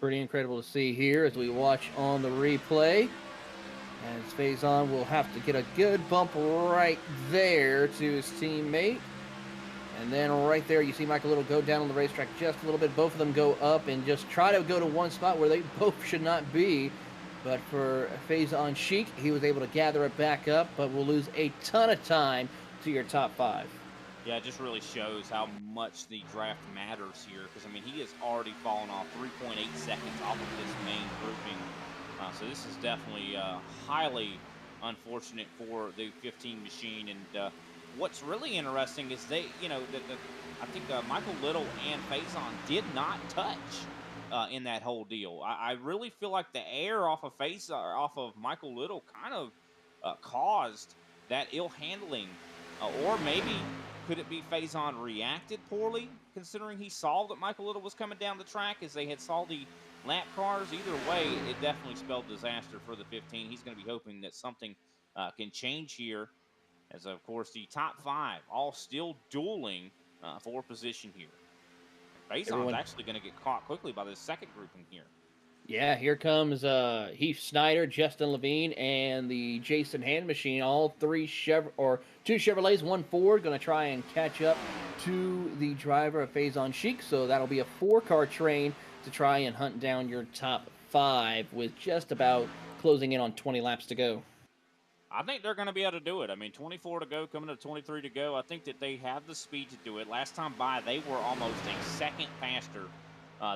Pretty incredible to see here as we watch on the replay. As Faison will have to get a good bump right there to his teammate. And then right there, you see Michael Little go down on the racetrack just a little bit. Both of them go up and just try to go to one spot where they both should not be. But for Faison Sheik, he was able to gather it back up, but will lose a ton of time to your top 5.
Yeah, it just really shows how much the draft matters here, because, I mean, he has already fallen off 3.8 seconds off of this main grouping. So this is definitely highly unfortunate for the 15 machine. And what's really interesting is they, I think Michael Little and Faison did not touch in that whole deal. I really feel like the air off of Michael Little kind of caused that ill handling, or maybe could it be Faison reacted poorly, considering he saw that Michael Little was coming down the track as they had saw the lap cars? Either way, it definitely spelled disaster for the 15. He's going to be hoping that something can change here, as of course the top 5 all still dueling for position here. Faison's actually going to get caught quickly by this second grouping here.
Yeah, here comes Heath Snyder, Justin Levine, and the Jason Hand machine. All two Chevrolets, one Ford, going to try and catch up to the driver of Faison Chic. So that'll be a 4-car train to try and hunt down your top 5 with just about closing in on 20 laps to go.
I think they're going to be able to do it. I mean, 24 to go, coming to 23 to go. I think that they have the speed to do it. Last time by, they were almost a second faster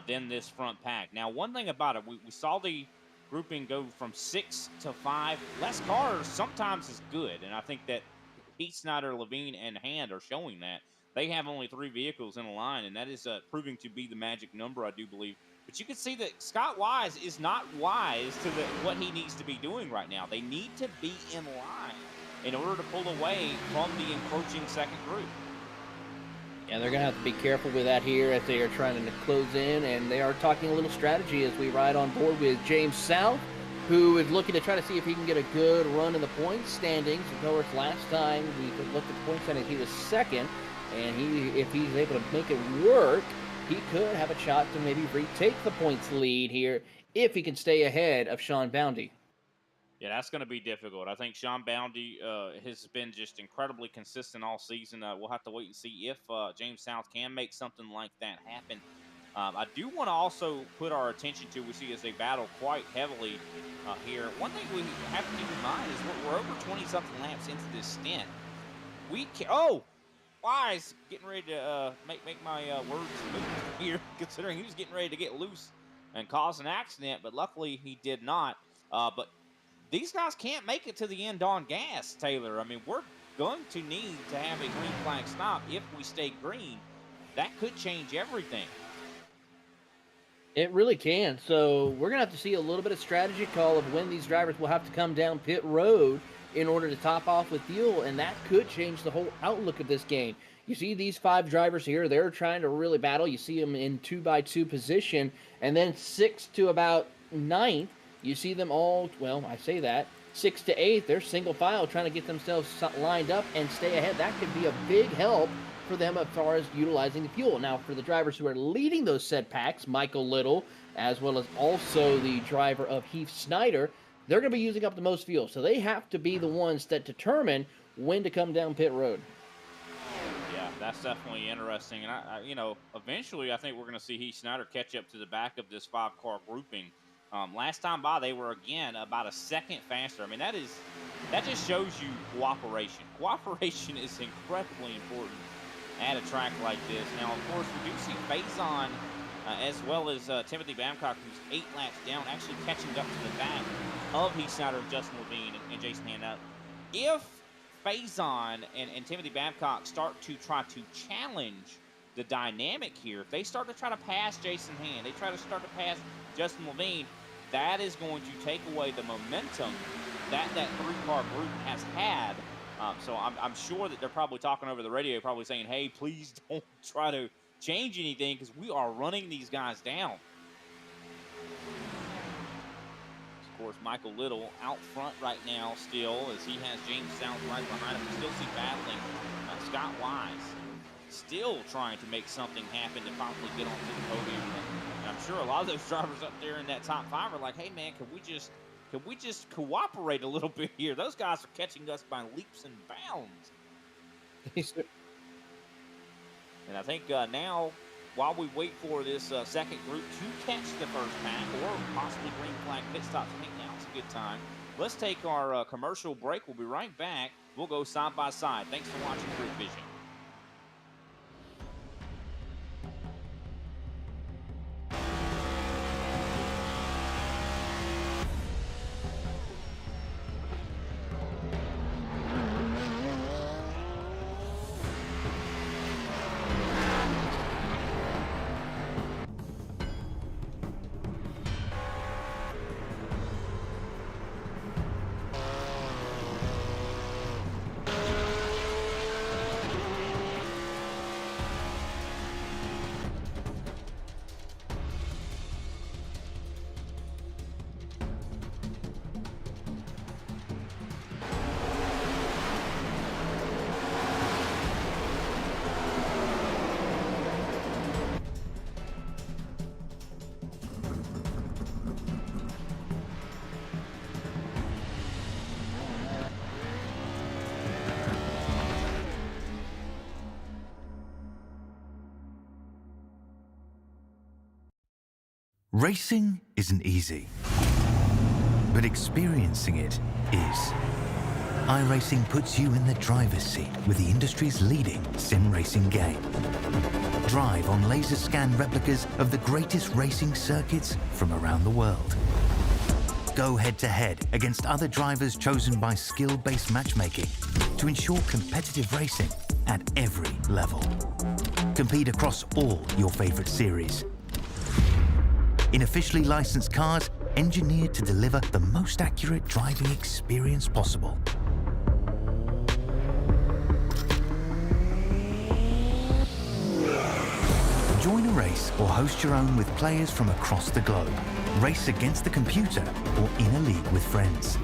than this front pack. Now, one thing about it, we saw the grouping go from 6 to 5. Less cars sometimes is good, and I think that Heath Snyder, Levine, and Hand are showing that. They have only 3 vehicles in a line, and that is proving to be the magic number, I do believe. But you can see that Scott Wise is not wise to what he needs to be doing right now. They need to be in line in order to pull away from the encroaching second group.
Yeah, they're going to have to be careful with that here as they are trying to close in, and they are talking a little strategy as we ride on board with James South, who is looking to try to see if he can get a good run in the points standings. Of course, last time we looked at the points standings, he was second, and if he's able to make it work, he could have a shot to maybe retake the points lead here if he can stay ahead of Sean Boundy.
Yeah, that's going to be difficult. I think Sean Boundy has been just incredibly consistent all season. We'll have to wait and see if James South can make something like that happen. I do want to also put our attention to, we see as they battle quite heavily here. One thing we have to keep in mind is we're over 20-something laps into this stint. Wise getting ready to make my words move here, considering he was getting ready to get loose and cause an accident, but luckily he did not. But these guys can't make it to the end on gas, Taylor. I mean, we're going to need to have a green flag stop if we stay green. That could change everything.
It really can. So we're going to have to see a little bit of strategy call of when these drivers will have to come down pit road in order to top off with fuel, and that could change the whole outlook of this game. You see these 5 drivers here, they're trying to really battle. You see them in 2x2 position, and then 6th to about 9th, you see them all, well, I say that, 6th to 8th, they're single file trying to get themselves lined up and stay ahead. That could be a big help for them as far as utilizing the fuel. Now, for the drivers who are leading those said packs, Michael Little, as well as also the driver of Heath Snyder, they're going to be using up the most fuel. So they have to be the ones that determine when to come down pit road.
Yeah, that's definitely interesting. And, eventually I think we're going to see Heath Snyder catch up to the back of this 5-car grouping. Last time by, they were, again, about a second faster. I mean, that just shows you cooperation. Cooperation is incredibly important at a track like this. Now, of course, we do see Faison as well as Timothy Babcock, who's 8 laps down, actually catching up to the back of Heath Snyder, Justin Levine, and Jason Hand. If Faison and Timothy Babcock start to try to challenge the dynamic here, if they start to try to pass Jason Hand, they try to start to pass Justin Levine, that is going to take away the momentum that 3-car group has had. So I'm sure that they're probably talking over the radio, probably saying, hey, please don't try to change anything because we are running these guys down. Of course, Michael Little out front right now still, as he has James South right behind him. We still see battling Scott Wise, still trying to make something happen to possibly get onto the podium. And I'm sure a lot of those drivers up there in that top 5 are like, hey man, can we just cooperate a little bit here? Those guys are catching us by leaps and bounds. And I think now, while we wait for this second group to catch the first pack or possibly green flag pit stops, I think now is a good time. Let's take our commercial break. We'll be right back. We'll go side by side. Thanks for watching GridVision.
Racing isn't easy, but experiencing it is. iRacing puts you in the driver's seat with the industry's leading sim racing game. Drive on laser scan replicas of the greatest racing circuits from around the world. Go head-to-head against other drivers chosen by skill-based matchmaking to ensure competitive racing at every level. Compete across all your favorite series. In officially licensed cars, engineered to deliver the most accurate driving experience possible. Join a race or host your own with players from across the globe. Race against the computer or in a league with friends.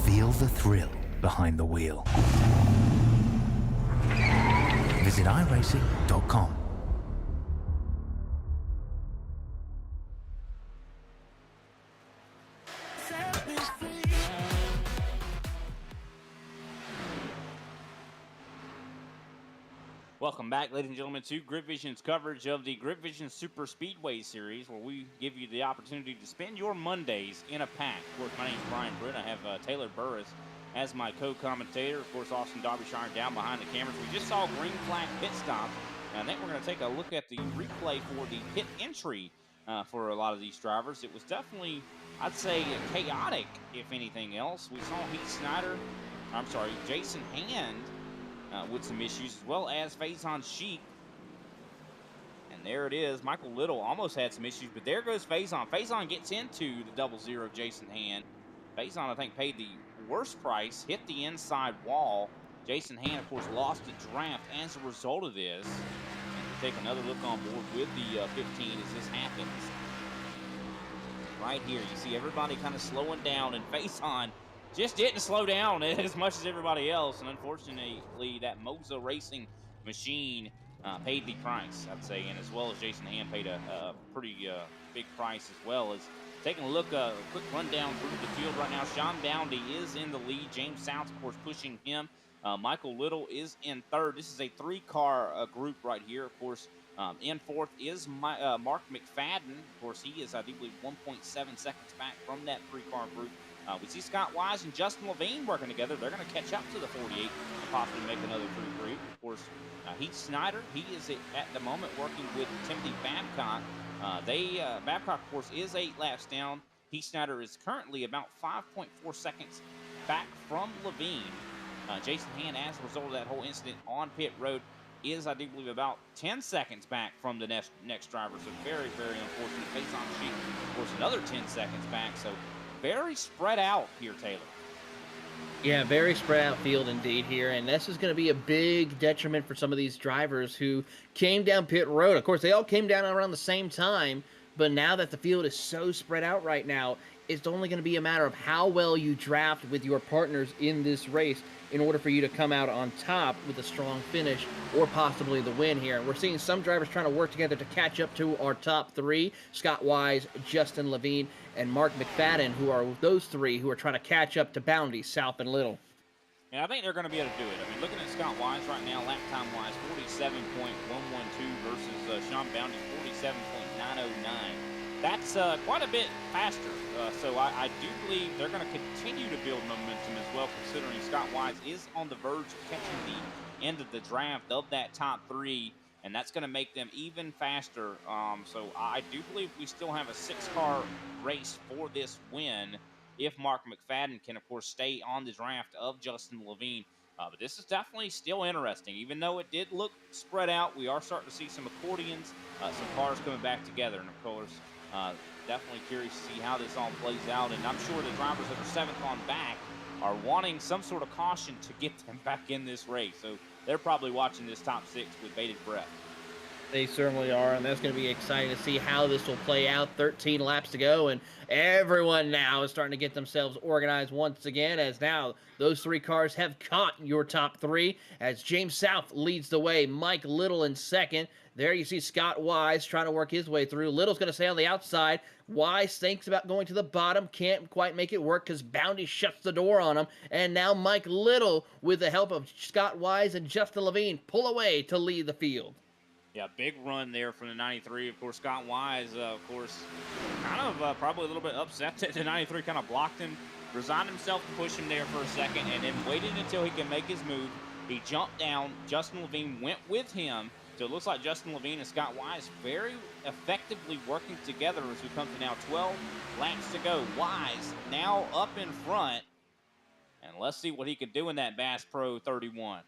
Feel the thrill behind the wheel. Visit iRacing.com.
Welcome back, ladies and gentlemen, to GridVision's coverage of the GridVision Superspeedways series, where we give you the opportunity to spend your Mondays in a pack. Of course, my name is Brian Britt. I have Taylor Burris as my co-commentator. Of course, Austin Derbyshire down behind the cameras. We just saw green flag pit stops, and I think we're going to take a look at the replay for the pit entry for a lot of these drivers. It was definitely, I'd say, chaotic, if anything else. We saw Jason Hand with some issues, as well as Faison Sheik. And there it is. Michael Little almost had some issues, but there goes Faison. Faison gets into the 0-0 Jason Hand. Faison, I think, paid the worst price, hit the inside wall. Jason Hand, of course, lost the draft as a result of this. And we'll take another look on board with the 15 as this happens. Right here, you see everybody kind of slowing down, and Faison just didn't slow down as much as everybody else, and unfortunately, that Moza Racing machine paid the price, I'd say, and as well as Jason Hand paid a pretty big price as well. As taking a look, a quick rundown through the field right now. Sean Boundy is in the lead. James South, of course, pushing him. Michael Little is in third. This is a three-car group right here, of course. In fourth is Mark McFadden. Of course, he is, I do believe, 1.7 seconds back from that three-car group. We see Scott Wise and Justin Levine working together. They're going to catch up to the 48 and possibly make another free group. Of course, Heath Snyder, he is at the moment working with Timothy Babcock. Babcock, of course, is 8 laps down. Heath Snyder is currently about 5.4 seconds back from Levine. Jason Hand, as a result of that whole incident on pit road, is, I do believe, about 10 seconds back from the next driver. So very, very unfortunate. Faison Sheik, of course, another 10 seconds back. So very spread out here, Taylor.
Yeah, very spread out field indeed here, and this is going to be a big detriment for some of these drivers who came down pit road. Of course, they all came down around the same time, but now that the field is so spread out right now, it's only going to be a matter of how well you draft with your partners in this race in order for you to come out on top with a strong finish or possibly the win here. And we're seeing some drivers trying to work together to catch up to our top three, Scott Wise, Justin Levine, and Mark McFadden, who are those three who are trying to catch up to Boundy, South, and Little.
And I think they're going to be able to do it. I mean, looking at Scott Wise right now, lap time-wise, 47.112 versus Sean Boundy, 47.909. That's quite a bit faster. So I do believe they're going to continue to build momentum as well, considering Scott Wise is on the verge of catching the end of the draft of that top three, and that's going to make them even faster. So I do believe we still have a 6-car race for this win if Mark McFadden can, of course, stay on the draft of Justin Levine. But this is definitely still interesting. Even though it did look spread out, we are starting to see some accordions, some cars coming back together, and of course, definitely curious to see how this all plays out, and I'm sure the drivers that are 7th on back are wanting some sort of caution to get them back in this race. So they're probably watching this top 6 with bated breath.
They certainly are, and that's going to be exciting to see how this will play out. 13 laps to go, and everyone now is starting to get themselves organized once again, as now those 3 cars have caught your top 3, as James South leads the way, Mike Little in second. There you see Scott Wise trying to work his way through. Little's going to stay on the outside. Wise thinks about going to the bottom. Can't quite make it work because Boundy shuts the door on him. And now Mike Little, with the help of Scott Wise and Justin Levine, pull away to lead the field.
Yeah, big run there from the 93. Of course, Scott Wise, of course, kind of probably a little bit upset that the 93 kind of blocked him, resigned himself to push him there for a second, and then waited until he can make his move. He jumped down. Justin Levine went with him. So it looks like Justin Levine and Scott Wise very effectively working together as we come to now 12 laps to go. Wise now up in front, and let's see what he can do in that Bass Pro 31. It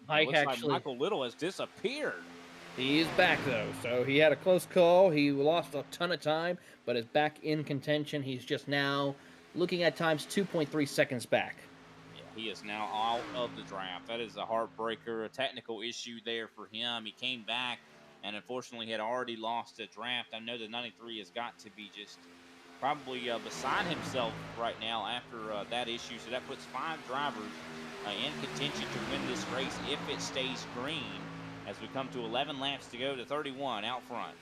Mike
looks like
actually,
Michael Little has disappeared.
he is back though, so he had a close call. He lost a ton of time, but is back in contention. He's just now looking at times 2.3 seconds back.
Yeah, he is now out of the draft. That is a heartbreaker, a technical issue there for him. He came back and unfortunately had already lost the draft. I know the 93 has got to be just probably beside himself right now after that issue. So that puts 5 drivers in contention to win this race if it stays green as we come to 11 laps to go to 31 out front.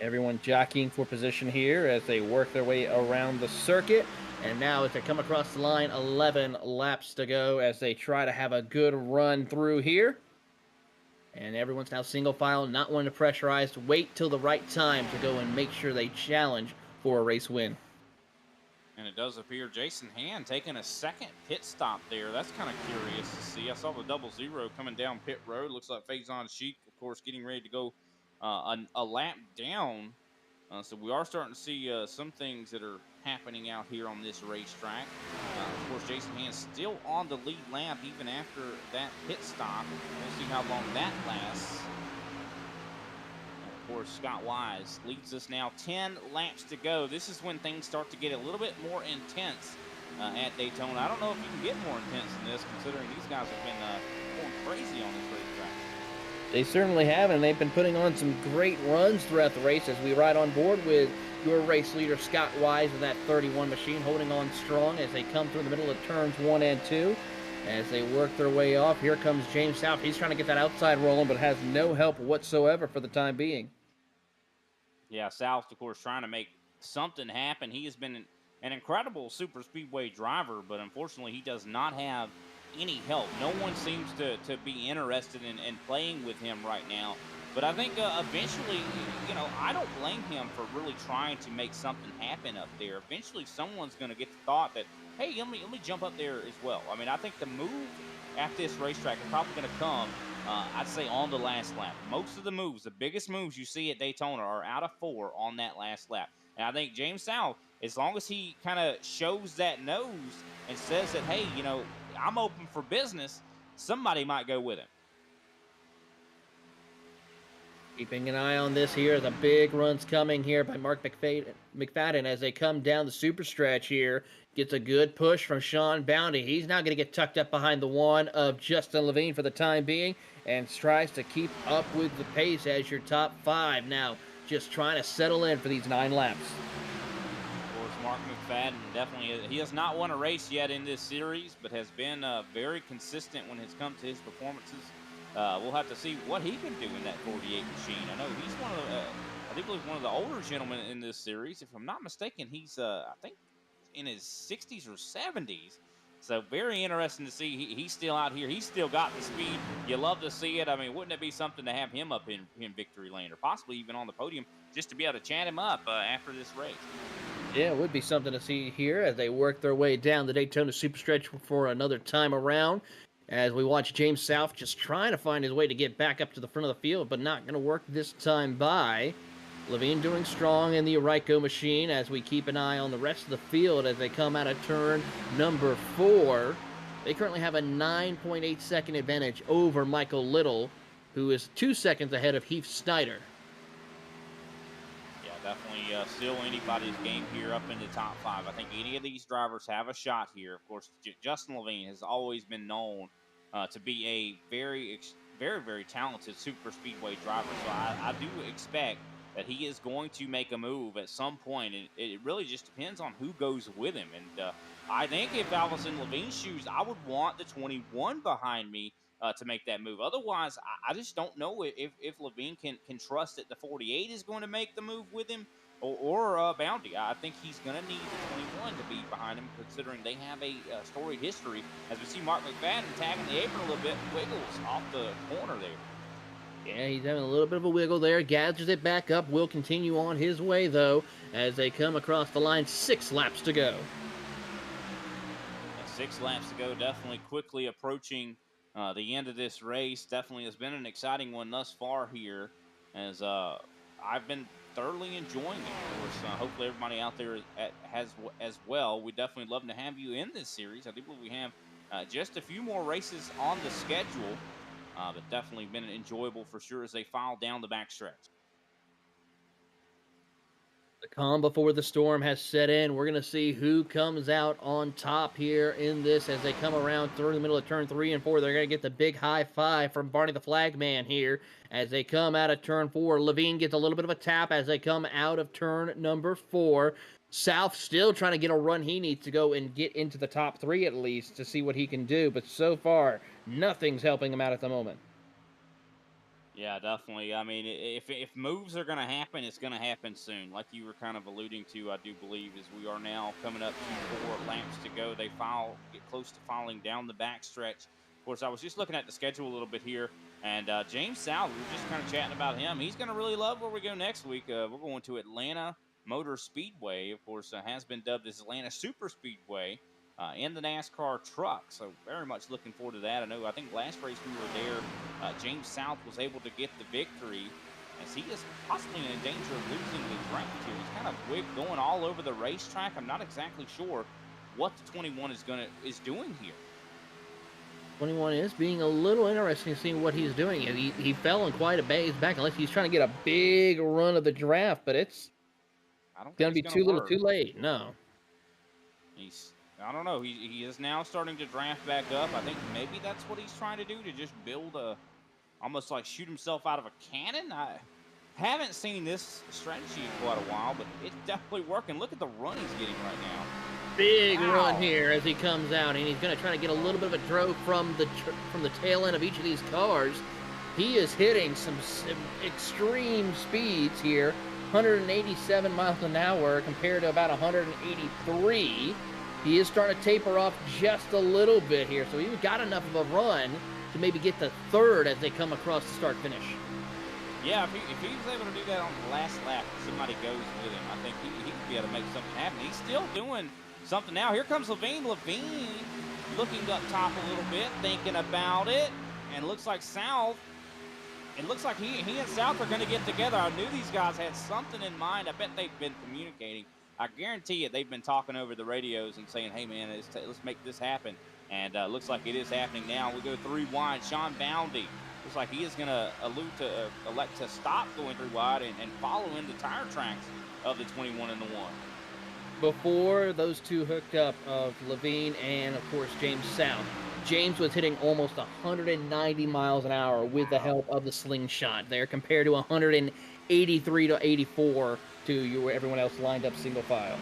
Everyone jockeying for position here as they work their way around the circuit. And now as they come across the line, 11 laps to go as they try to have a good run through here. And everyone's now single file, not wanting to pressurize, wait till the right time to go and make sure they challenge for a race win.
And it does appear Jason Hand taking a second pit stop there. That's kind of curious to see. I saw the 00 coming down pit road. Looks like Faison Sheik, of course, getting ready to go a lap down. So we are starting to see some things that are happening out here on this racetrack. Of course, Jason Hand still on the lead lap even after that pit stop. We'll see how long that lasts. Of course, Scott Wise leads us now 10 laps to go. This is when things start to get a little bit more intense at Daytona. I don't know if you can get more intense than this, considering these guys have been going crazy on this racetrack.
They certainly have, and they've been putting on some great runs throughout the race as we ride on board with your race leader, Scott Wise, of that 31 machine, holding on strong as they come through the middle of turns 1 and 2. As they work their way off, here comes James South. He's trying to get that outside rolling, but has no help whatsoever for the time being.
Yeah, South, of course, trying to make something happen. He has been an incredible super speedway driver, but unfortunately, he does not have any help. No one seems to be interested in playing with him right now. But I think eventually, you know, I don't blame him for really trying to make something happen up there. Eventually, someone's going to get the thought that, hey, let me jump up there as well. I mean, I think the move at this racetrack is probably going to come, I'd say, on the last lap. Most of the moves, the biggest moves you see at Daytona are out of 4 on that last lap. And I think James South, as long as he kind of shows that nose and says that, hey, you know, I'm open for business, somebody might go with him.
Keeping an eye on this here, the big runs coming here by Mark McFadden as they come down the super stretch here. Gets a good push from Sean Bounty. He's now going to get tucked up behind the one of Justin Levine for the time being and tries to keep up with the pace as your top 5 now. Just trying to settle in for these 9 laps.
Of course, Mark McFadden definitely, he has not won a race yet in this series, but has been very consistent when it's come to his performances. We'll have to see what he can do in that 48 machine. I know he's one of the, I think he's one of the older gentlemen in this series. If I'm not mistaken, he's, I think, in his 60s or 70s. So very interesting to see he's still out here. He's still got the speed. You love to see it. I mean, wouldn't it be something to have him up in victory lane or possibly even on the podium just to be able to chat him up after this race?
Yeah, it would be something to see here as they work their way down the Daytona Superstretch for another time around. As we watch James South just trying to find his way to get back up to the front of the field, but not going to work this time by. Levine doing strong in the Ryko machine as we keep an eye on the rest of the field as they come out of turn number 4. They currently have a 9.8 second advantage over Michael Little, who is 2 seconds ahead of Heath Snyder.
Yeah, definitely still anybody's game here up in the top 5. I think any of these drivers have a shot here. Of course, Justin Levine has always been known to be a very, very talented super speedway driver. So I do expect that he is going to make a move at some point. And it really just depends on who goes with him. And I think if I was in Levine's shoes, I would want the 21 behind me to make that move. Otherwise, I just don't know if Levine can trust that the 48 is going to make the move with him. or Bounty. I think he's going to need the 21 to be behind him, considering they have a storied history. As we see Mark McFadden tagging the apron a little bit, wiggles off the corner there.
Yeah, he's having a little bit of a wiggle there, gathers it back up, will continue on his way, though, as they come across the line. 6 laps to go.
6 laps to go, definitely quickly approaching the end of this race. Definitely has been an exciting one thus far here, as I've been thoroughly enjoying it. Of course, hopefully everybody out there has as well. We definitely love to have you in this series. I do believe we have just a few more races on the schedule, but definitely been enjoyable for sure as they file down the backstretch.
The calm before the storm has set in. We're going to see who comes out on top here in this as they come around through the middle of turn 3 and 4. They're going to get the big high five from Barney the Flagman here as they come out of turn 4. Levine gets a little bit of a tap as they come out of turn number 4. South still trying to get a run. He needs to go and get into the top 3 at least to see what he can do. But so far, nothing's helping him out at the moment.
Yeah, definitely. I mean, if moves are going to happen, it's going to happen soon. Like you were kind of alluding to, I do believe, as we are now coming up to 4 laps to go. They get close to filing down the backstretch. Of course, I was just looking at the schedule a little bit here, and James South, we were just kind of chatting about him. He's going to really love where we go next week. We're going to Atlanta Motor Speedway. Of course, has been dubbed as Atlanta Superspeedway. In the NASCAR truck, so very much looking forward to that. I think last race we were there, James South was able to get the victory, as he is possibly in danger of losing the draft here. He's kind of going all over the racetrack. I'm not exactly sure what the 21 is doing here.
21 is being a little interesting to see what he's doing. He fell in quite a base back, unless he's trying to get a big run of the draft, but it's going to be too little too late. No.
I don't know. He is now starting to draft back up. I think maybe that's what he's trying to do, to just build almost like shoot himself out of a cannon. I haven't seen this strategy in quite a while, but it's definitely working. Look at the run he's getting right now.
Big run here as he comes out, and he's going to try to get a little bit of a drove from the tail end of each of these cars. He is hitting some extreme speeds here, 187 miles an hour compared to about 183. He is starting to taper off just a little bit here, so he's got enough of a run to maybe get to 3rd as they come across the start-finish.
Yeah, if he was able to do that on the last lap, somebody goes with him, I think he could be able to make something happen. He's still doing something now. Here comes Levine. Levine looking up top a little bit, thinking about it, and looks like South. It looks like he and South are going to get together. I knew these guys had something in mind. I bet they've been communicating. I guarantee you they've been talking over the radios and saying, hey, man, let's make this happen. And looks like it is happening now. We go 3 wide. Sean Bounty looks like he is going to elect to stop going 3 wide and follow in the tire tracks of the 21 and the 1.
Before those two hooked up, of Levine and, of course, James South, James was hitting almost 190 miles an hour with the help of the slingshot there, compared to 183 to 84 to everyone else lined up single file.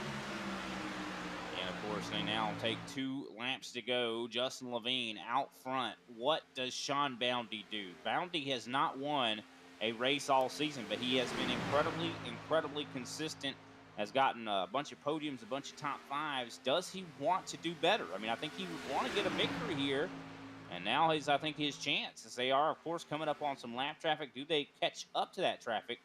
And of course, they now take 2 laps to go. Justin Levine out front. What does Sean Bounty do? Bounty has not won a race all season, but he has been incredibly consistent. Has gotten a bunch of podiums, a bunch of top 5s. Does he want to do better? I mean, I think he would want to get a victory here. And now is, I think, his chance, as they are, of course, coming up on some lap traffic. Do they catch up to that traffic?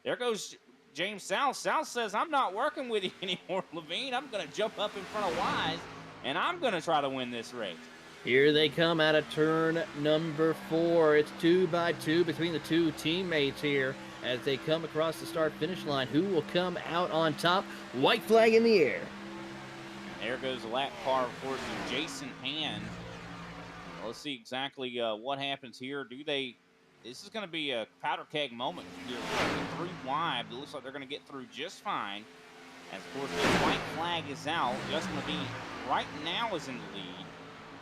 There goes James South. South says, I'm not working with you anymore, Levine. I'm going to jump up in front of Wise, and I'm going to try to win this race.
Here they come out of turn number 4. It's 2 by 2 between the 2 teammates here as they come across the start-finish line. Who will come out on top? White flag in the air.
And there goes the lap car, of course, of Jason Hand. Let's see exactly what happens here. This is going to be a powder keg moment here. 3 wide. It looks like they're going to get through just fine. As, of course, the white flag is out. Justin Levine right now is in the lead.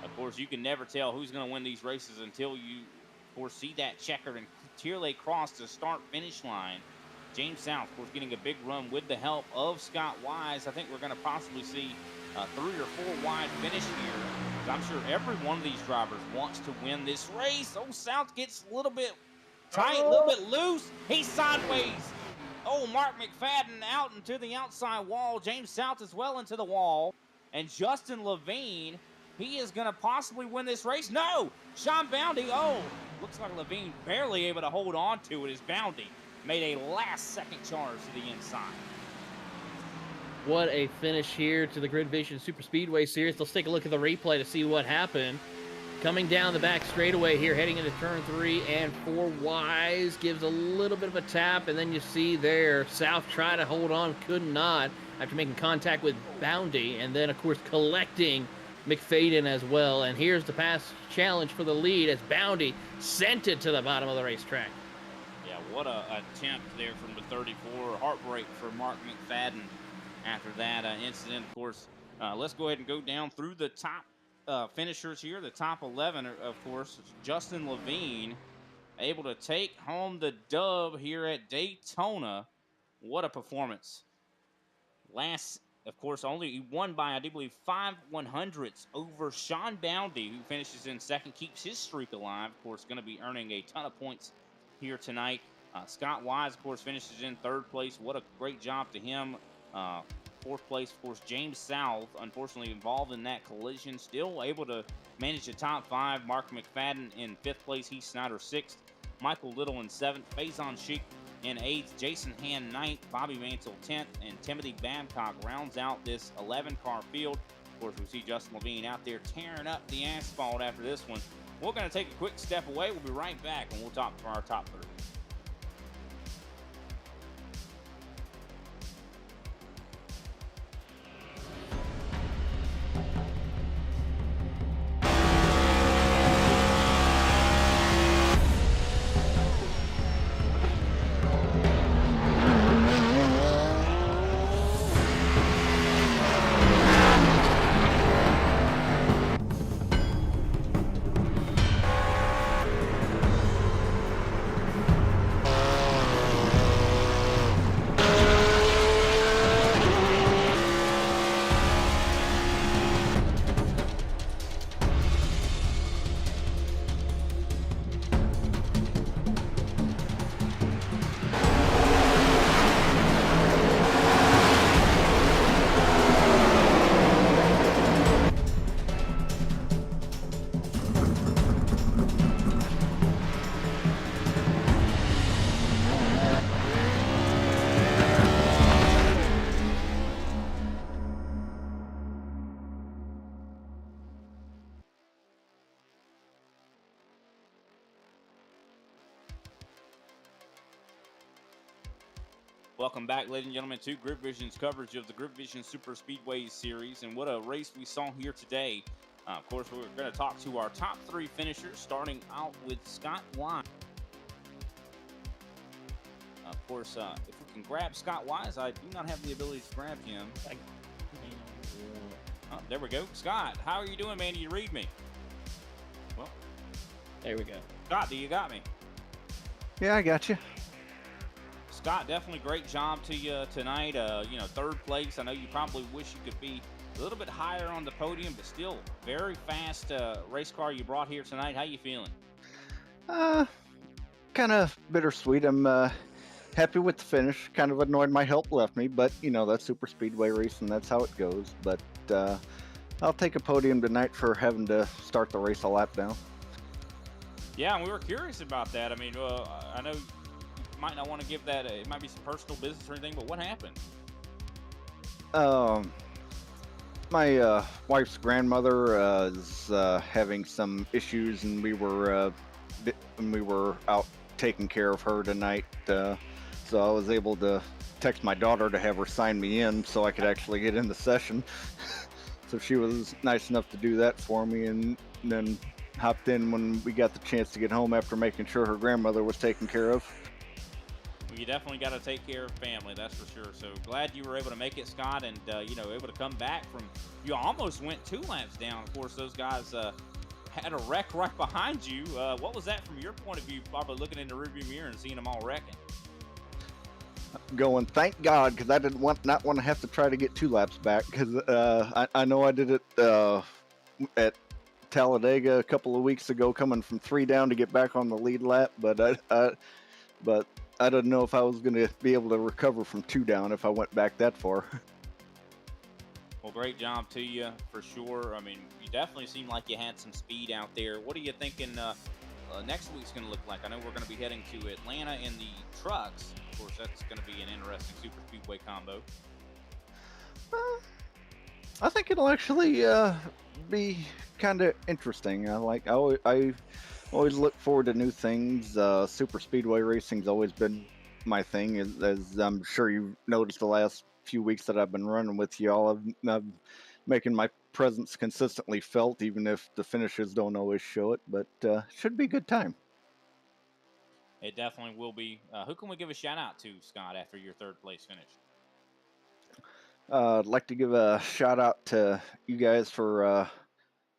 Of course, you can never tell who's going to win these races until you, of course, see that checkered and clearly cross the start-finish line. James South, of course, getting a big run with the help of Scott Wise. I think we're going to possibly see a 3 or 4 wide finish here. I'm sure every one of these drivers wants to win this race. Oh, South gets a little bit tight, a little bit loose. He's sideways. Oh, Mark McFadden out into the outside wall. James South as well into the wall. And Justin Levine, he is going to possibly win this race. No! Sean Bounty, oh, looks like Levine barely able to hold on to it as Bounty made a last-second charge to the inside.
What a finish here to the GridVision Superspeedway Series. Let's take a look at the replay to see what happened. Coming down the back straightaway here, heading into turn 3 and 4. Wise gives a little bit of a tap, and then you see there, South try to hold on, could not, after making contact with Bounty, and then, of course, collecting McFadden as well. And here's the pass challenge for the lead as Bounty sent it to the bottom of the racetrack.
Yeah, what a attempt there from the 34. Heartbreak for Mark McFadden after that incident. Of course, let's go ahead and go down through the top finishers here. The top 11, of course, Justin Levine able to take home the dub here at Daytona. What a performance. Last, of course, only won by, I do believe, 5 100ths over Sean Boundy, who finishes in second, keeps his streak alive. Of course, going to be earning a ton of points here tonight. Scott Wise, of course, finishes in third place. What a great job to him. Fourth place, of course, James South, unfortunately involved in that collision, still able to manage the top 5. Mark McFadden in 5th place, Heath Snyder 6th, Michael Little in 7th, Faison Sheik in 8th, Jason Hand 9th, Bobby Mansell 10th, and Timothy Babcock rounds out this 11-car field. Of course, we see Justin Levine out there tearing up the asphalt after this one. We're going to take a quick step away. We'll be right back, and we'll talk for our top 3. Welcome back, ladies and gentlemen, to GridVision's coverage of the GridVision Superspeedways series. And what a race we saw here today. Of course, we're going to talk to our top 3 finishers, starting out with Scott Wise. Of course, if we can grab Scott Wise, I do not have the ability to grab him. Oh, there we go. Scott, how are you doing, man? Do you read me? Well,
There we go.
Scott, do you got me?
Yeah, I got you.
Scott, definitely great job to you tonight. You know, 3rd place. I know you probably wish you could be a little bit higher on the podium, but still very fast race car you brought here tonight. How you feeling?
Kind of bittersweet. I'm happy with the finish. Kind of annoyed my help left me, but you know, that's super speedway racing. That's how it goes. But I'll take a podium tonight for having to start the race a lap down.
Yeah, and we were curious about that. I mean, I know you might not want to give that, it might be some personal business or anything, but what happened?
My wife's grandmother is having some issues, and we were out taking care of her tonight. So I was able to text my daughter to have her sign me in so I could actually get in the session. So she was nice enough to do that for me, and then hopped in when we got the chance to get home after making sure her grandmother was taken care of.
Well, you definitely got to take care of family, that's for sure. So glad you were able to make it, Scott, and you know, able to come back from. You almost went 2 laps down. Of course, those guys had a wreck right behind you. What was that from your point of view? Probably looking in the rearview mirror and seeing them all wrecking.
Going, thank God, because I didn't want to have to try to get 2 laps back, because I know I did it at Talladega a couple of weeks ago, coming from 3 down to get back on the lead lap, but I didn't know if I was going to be able to recover from 2 down if I went back that far.
Well, great job to you for sure. I mean, you definitely seem like you had some speed out there. What are you thinking next week's going to look like? I know we're going to be heading to Atlanta in the trucks. Of course, that's going to be an interesting super speedway combo.
I think it'll actually be kind of interesting. I always look forward to new things. Super speedway racing's always been my thing, as I'm sure you've noticed the last few weeks that I've been running with y'all. I'm making my presence consistently felt, even if the finishes don't always show it. But should be a good time.
It definitely will be. Who can we give a shout out to, Scott, after your 3rd place finish?
I'd like to give a shout out to you guys for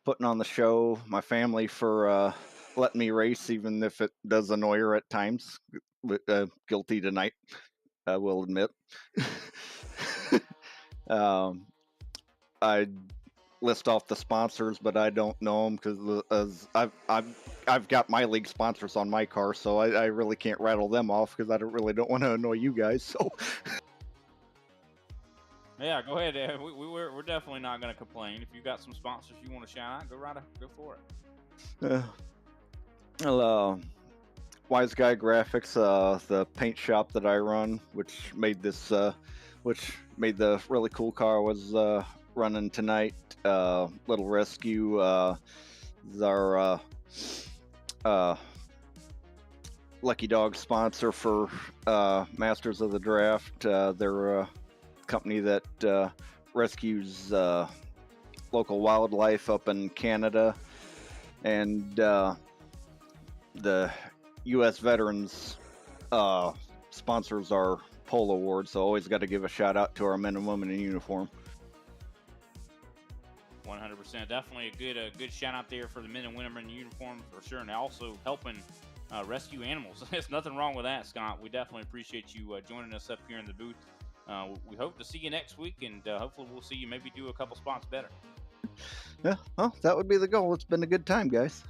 putting on the show, my family for letting me race, even if it does annoy her at times. Guilty tonight, I will admit. I list off the sponsors, but I don't know them because I've got my league sponsors on my car, so I really can't rattle them off because I don't want to annoy you guys. So.
Yeah, go ahead. We're definitely not going to complain. If you got some sponsors you want to shout out, go for it.
Well, Wise Guy Graphics, the paint shop that I run, which made the really cool car I was running tonight. Little Rescue is our Lucky Dog sponsor for Masters of the Draft. They're a company that rescues local wildlife up in Canada, and the U.S. veterans sponsors our pole award, so always got to give a shout out to our men and women in uniform.
100%, definitely a good shout out there for the men and women in uniform for sure, and also helping rescue animals. There's nothing wrong with that, Scott. We definitely appreciate you joining us up here in the booth. We hope to see you next week, and hopefully we'll see you maybe do a couple spots better.
Yeah, well, that would be the goal. It's been a good time, guys.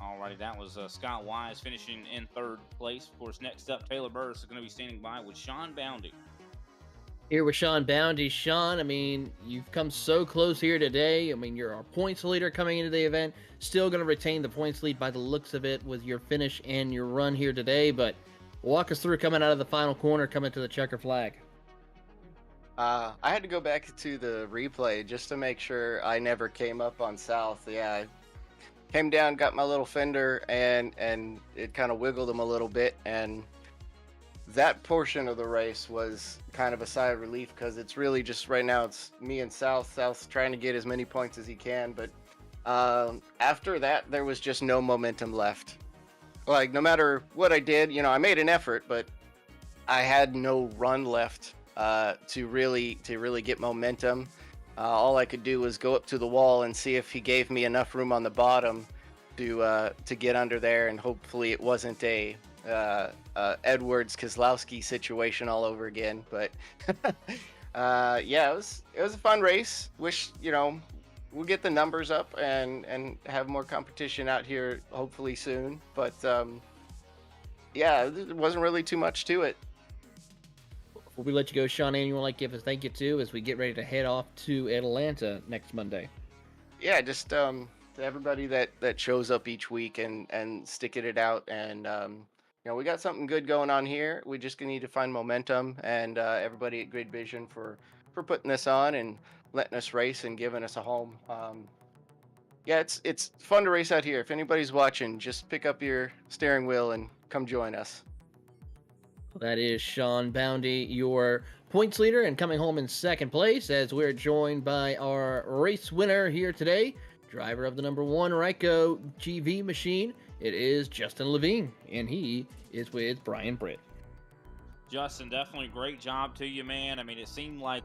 Alrighty, that was Scott Wise finishing in 3rd place. Of course, next up, Taylor Burris is going to be standing by with Sean Boundy.
Here with Sean Boundy. Sean, I mean, you've come so close here today. I mean, you're our points leader coming into the event. Still going to retain the points lead by the looks of it with your finish and your run here today. But walk us through coming out of the final corner, coming to the checker flag.
I had to go back to the replay just to make sure I never came up on South. Yeah, I came down, got my little fender, and it kind of wiggled them a little bit, and that portion of the race was kind of a sigh of relief because it's really just right now it's me and South. South's trying to get as many points as he can, but after that there was just no momentum left. Like no matter what I did, I made an effort, but I had no run left to really get momentum. All I could do was go up to the wall and see if he gave me enough room on the bottom to get under there, and hopefully it wasn't a Edwards Kozlowski situation all over again. But yeah, it was a fun race. Wish we'll get the numbers up and have more competition out here hopefully soon. But yeah, there wasn't really too much to it.
Before we let you go, Sean, anyone would like to give a thank you to as we get ready to head off to Atlanta next Monday?
Yeah, just to everybody that shows up each week and sticking it out, and we got something good going on here. We just need to find momentum, and everybody at GridVision for putting this on and letting us race and giving us a home. Yeah, it's fun to race out here. If anybody's watching, just pick up your steering wheel and come join us.
That is Sean Boundy, your points leader, and coming home in 2nd place as we're joined by our race winner here today, driver of the number 1 Ryko GV machine. It is Justin Levine, and he is with Brian Britt.
Justin, definitely great job to you, man. I mean, it seemed like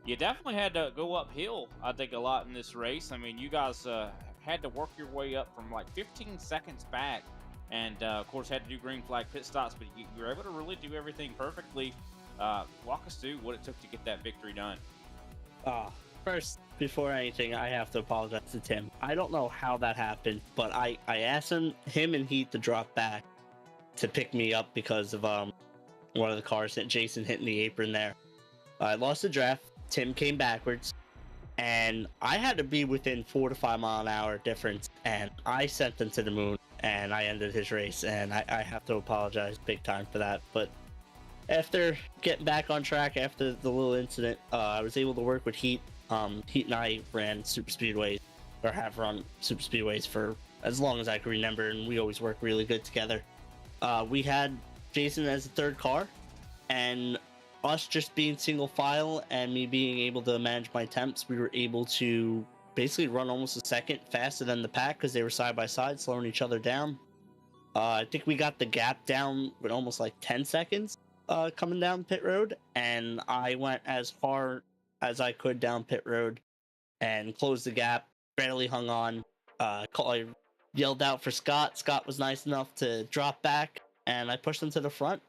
you definitely had to go uphill, I think, a lot in this race. I mean, you guys had to work your way up from like 15 seconds back, and of course had to do green flag pit stops, but you were able to really do everything perfectly. Walk us through what it took to get that victory done.
First, before anything, I have to apologize to Tim. I don't know how that happened, but I asked him and Heath to drop back to pick me up because of one of the cars that Jason hit in the apron there. I lost the draft. Tim came backwards, and I had to be within 4 to 5 mile an hour difference, and I sent him to the moon, and I ended his race, and I have to apologize big time for that. But after getting back on track after the little incident, I was able to work with Heat. Heat and I ran Superspeedways, or have run Superspeedways for as long as I can remember, and we always work really good together. We had Jason as the third car, and us just being single file and me being able to manage my temps, we were able to basically run almost a second faster than the pack because they were side by side, slowing each other down. I think we got the gap down with almost like 10 seconds coming down pit road, and I went as far as I could down pit road and closed the gap, barely hung on. I yelled out for Scott. Scott was nice enough to drop back, and I pushed him to the front.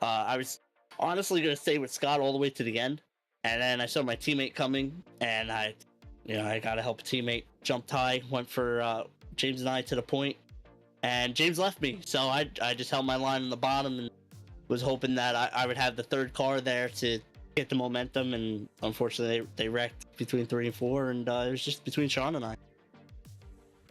I was honestly going to stay with Scott all the way to the end, and then I saw my teammate coming, and I got to help a teammate. Jumped high, went for James and I to the point, and James left me, so I just held my line on the bottom and was hoping that I would have the third car there to get the momentum, and unfortunately they wrecked between 3 and 4, and it was just between Sean and I.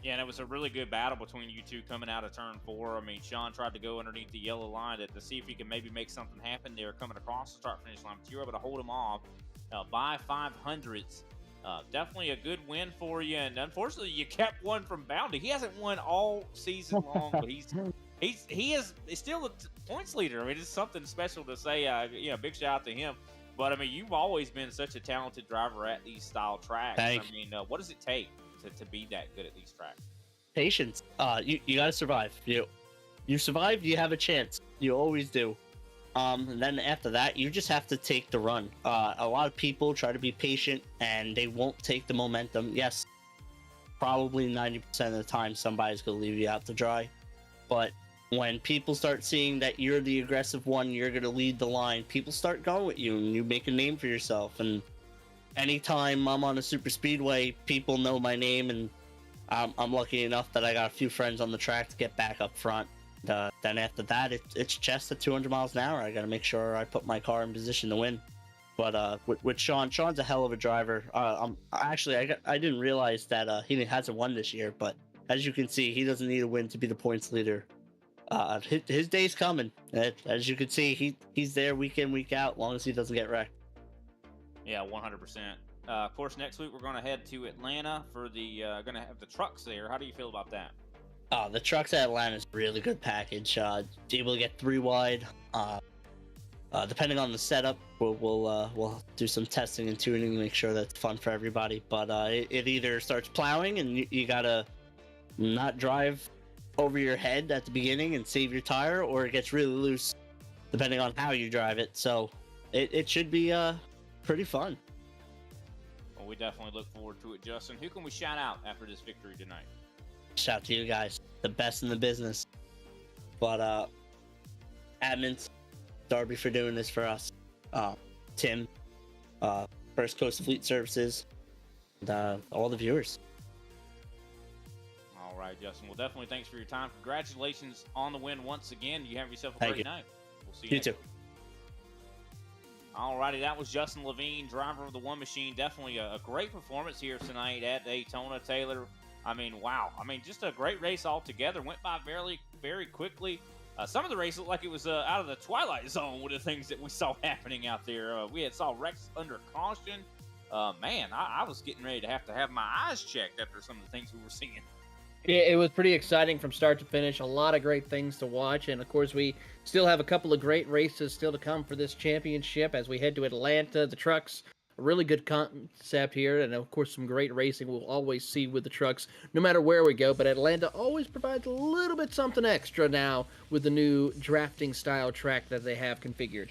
Yeah, and it was a really good battle between you two coming out of turn 4. I mean, Sean tried to go underneath the yellow line to see if he could maybe make something happen. They were coming across the start-finish line, but you were able to hold him off by 500ths. Definitely a good win for you, and unfortunately, you kept one from Bounty. He hasn't won all season long, but he is still a points leader. I mean, it's something special to say. Big shout out to him. But I mean, you've always been such a talented driver at these style tracks. I mean, what does it take to be that good at these tracks?
Patience. You got to survive. You survive, you have a chance. You always do. And then after that, you just have to take the run. A lot of people try to be patient, and they won't take the momentum. Yes, probably 90% of the time, somebody's going to leave you out to dry. But when people start seeing that you're the aggressive one, you're going to lead the line, people start going with you, and you make a name for yourself. And anytime I'm on a super speedway, people know my name, and I'm lucky enough that I got a few friends on the track to get back up front. Then after that, it's chest at 200 miles an hour. I got to make sure I put my car in position to win. But with Sean's a hell of a driver. I didn't realize that he hasn't won this year, but as you can see, he doesn't need a win to be the points leader. His day's coming. As you can see, he's there week in, week out, as long as he doesn't get wrecked.
Yeah, 100%. Of course, next week we're going to head to Atlanta for going to have the trucks there. How do you feel about that?
The trucks at Atlanta is a really good package. Able to get 3 wide. Depending on the setup, we'll do some testing and tuning to make sure that's fun for everybody. But it either starts plowing and you gotta not drive over your head at the beginning and save your tire, or it gets really loose, depending on how you drive it. So it should be pretty fun.
Well, we definitely look forward to it, Justin. Who can we shout out after this victory tonight?
Shout out to you guys, the best in the business. But admins, Darby for doing this for us. Tim, First Coast Fleet Services, and all the viewers.
All right, Justin. Well, definitely thanks for your time. Congratulations on the win once again. You have yourself a great night. We'll see you next
too.
week. All righty, that was Justin Levine, driver of the One Machine. Definitely a great performance here tonight at Daytona. Taylor, I mean, wow. I mean, just a great race altogether. Went by very, very quickly. Some of the race looked like it was out of the twilight zone with the things that we saw happening out there. We saw wrecks under caution. Man, I was getting ready to have my eyes checked after some of the things we were seeing.
Yeah, it was pretty exciting from start to finish. A lot of great things to watch. And, of course, we still have a couple of great races still to come for this championship as we head to Atlanta. The trucks, a really good concept here. And, of course, some great racing we'll always see with the trucks no matter where we go. But Atlanta always provides a little bit something extra now with the new drafting style track that they have configured.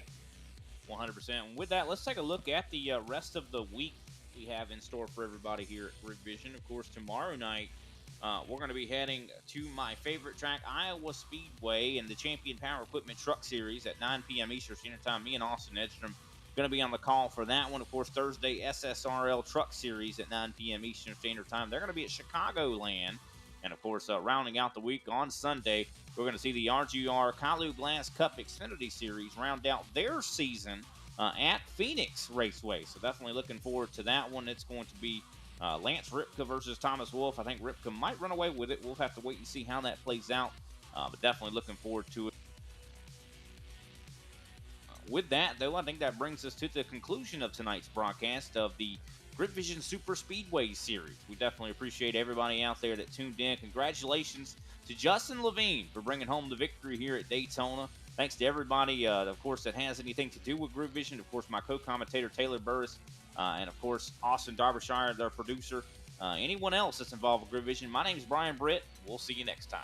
100%. And with that, let's take a look at the rest of the week we have in store for everybody here at GridVision. Of course, tomorrow night, we're going to be heading to my favorite track, Iowa Speedway, in the Champion Power Equipment Truck Series at 9 p.m. Eastern Standard Time. Me and Austin Edstrom going to be on the call for that one. Of course, Thursday, SSRL Truck Series at 9 p.m. Eastern Standard Time. They're going to be at Chicagoland. And, of course, rounding out the week on Sunday, we're going to see the RGR Kalu Glass Cup Xfinity Series round out their season at Phoenix Raceway. So definitely looking forward to that one. It's going to be Lance Ripka versus Thomas Wolf. I think Ripka might run away with it. We'll have to wait and see how that plays out, but definitely looking forward to it. With that, though, I think that brings us to the conclusion of tonight's broadcast of the GridVision Superspeedways series. We definitely appreciate everybody out there that tuned in. Congratulations to Justin Levine for bringing home the victory here at Daytona. Thanks to everybody, of course, that has anything to do with GridVision. Of course, my co-commentator, Taylor Burris, and, of course, Austin Derbyshire, their producer. Anyone else that's involved with GridVision. My name is Brian Britt. We'll see you next time.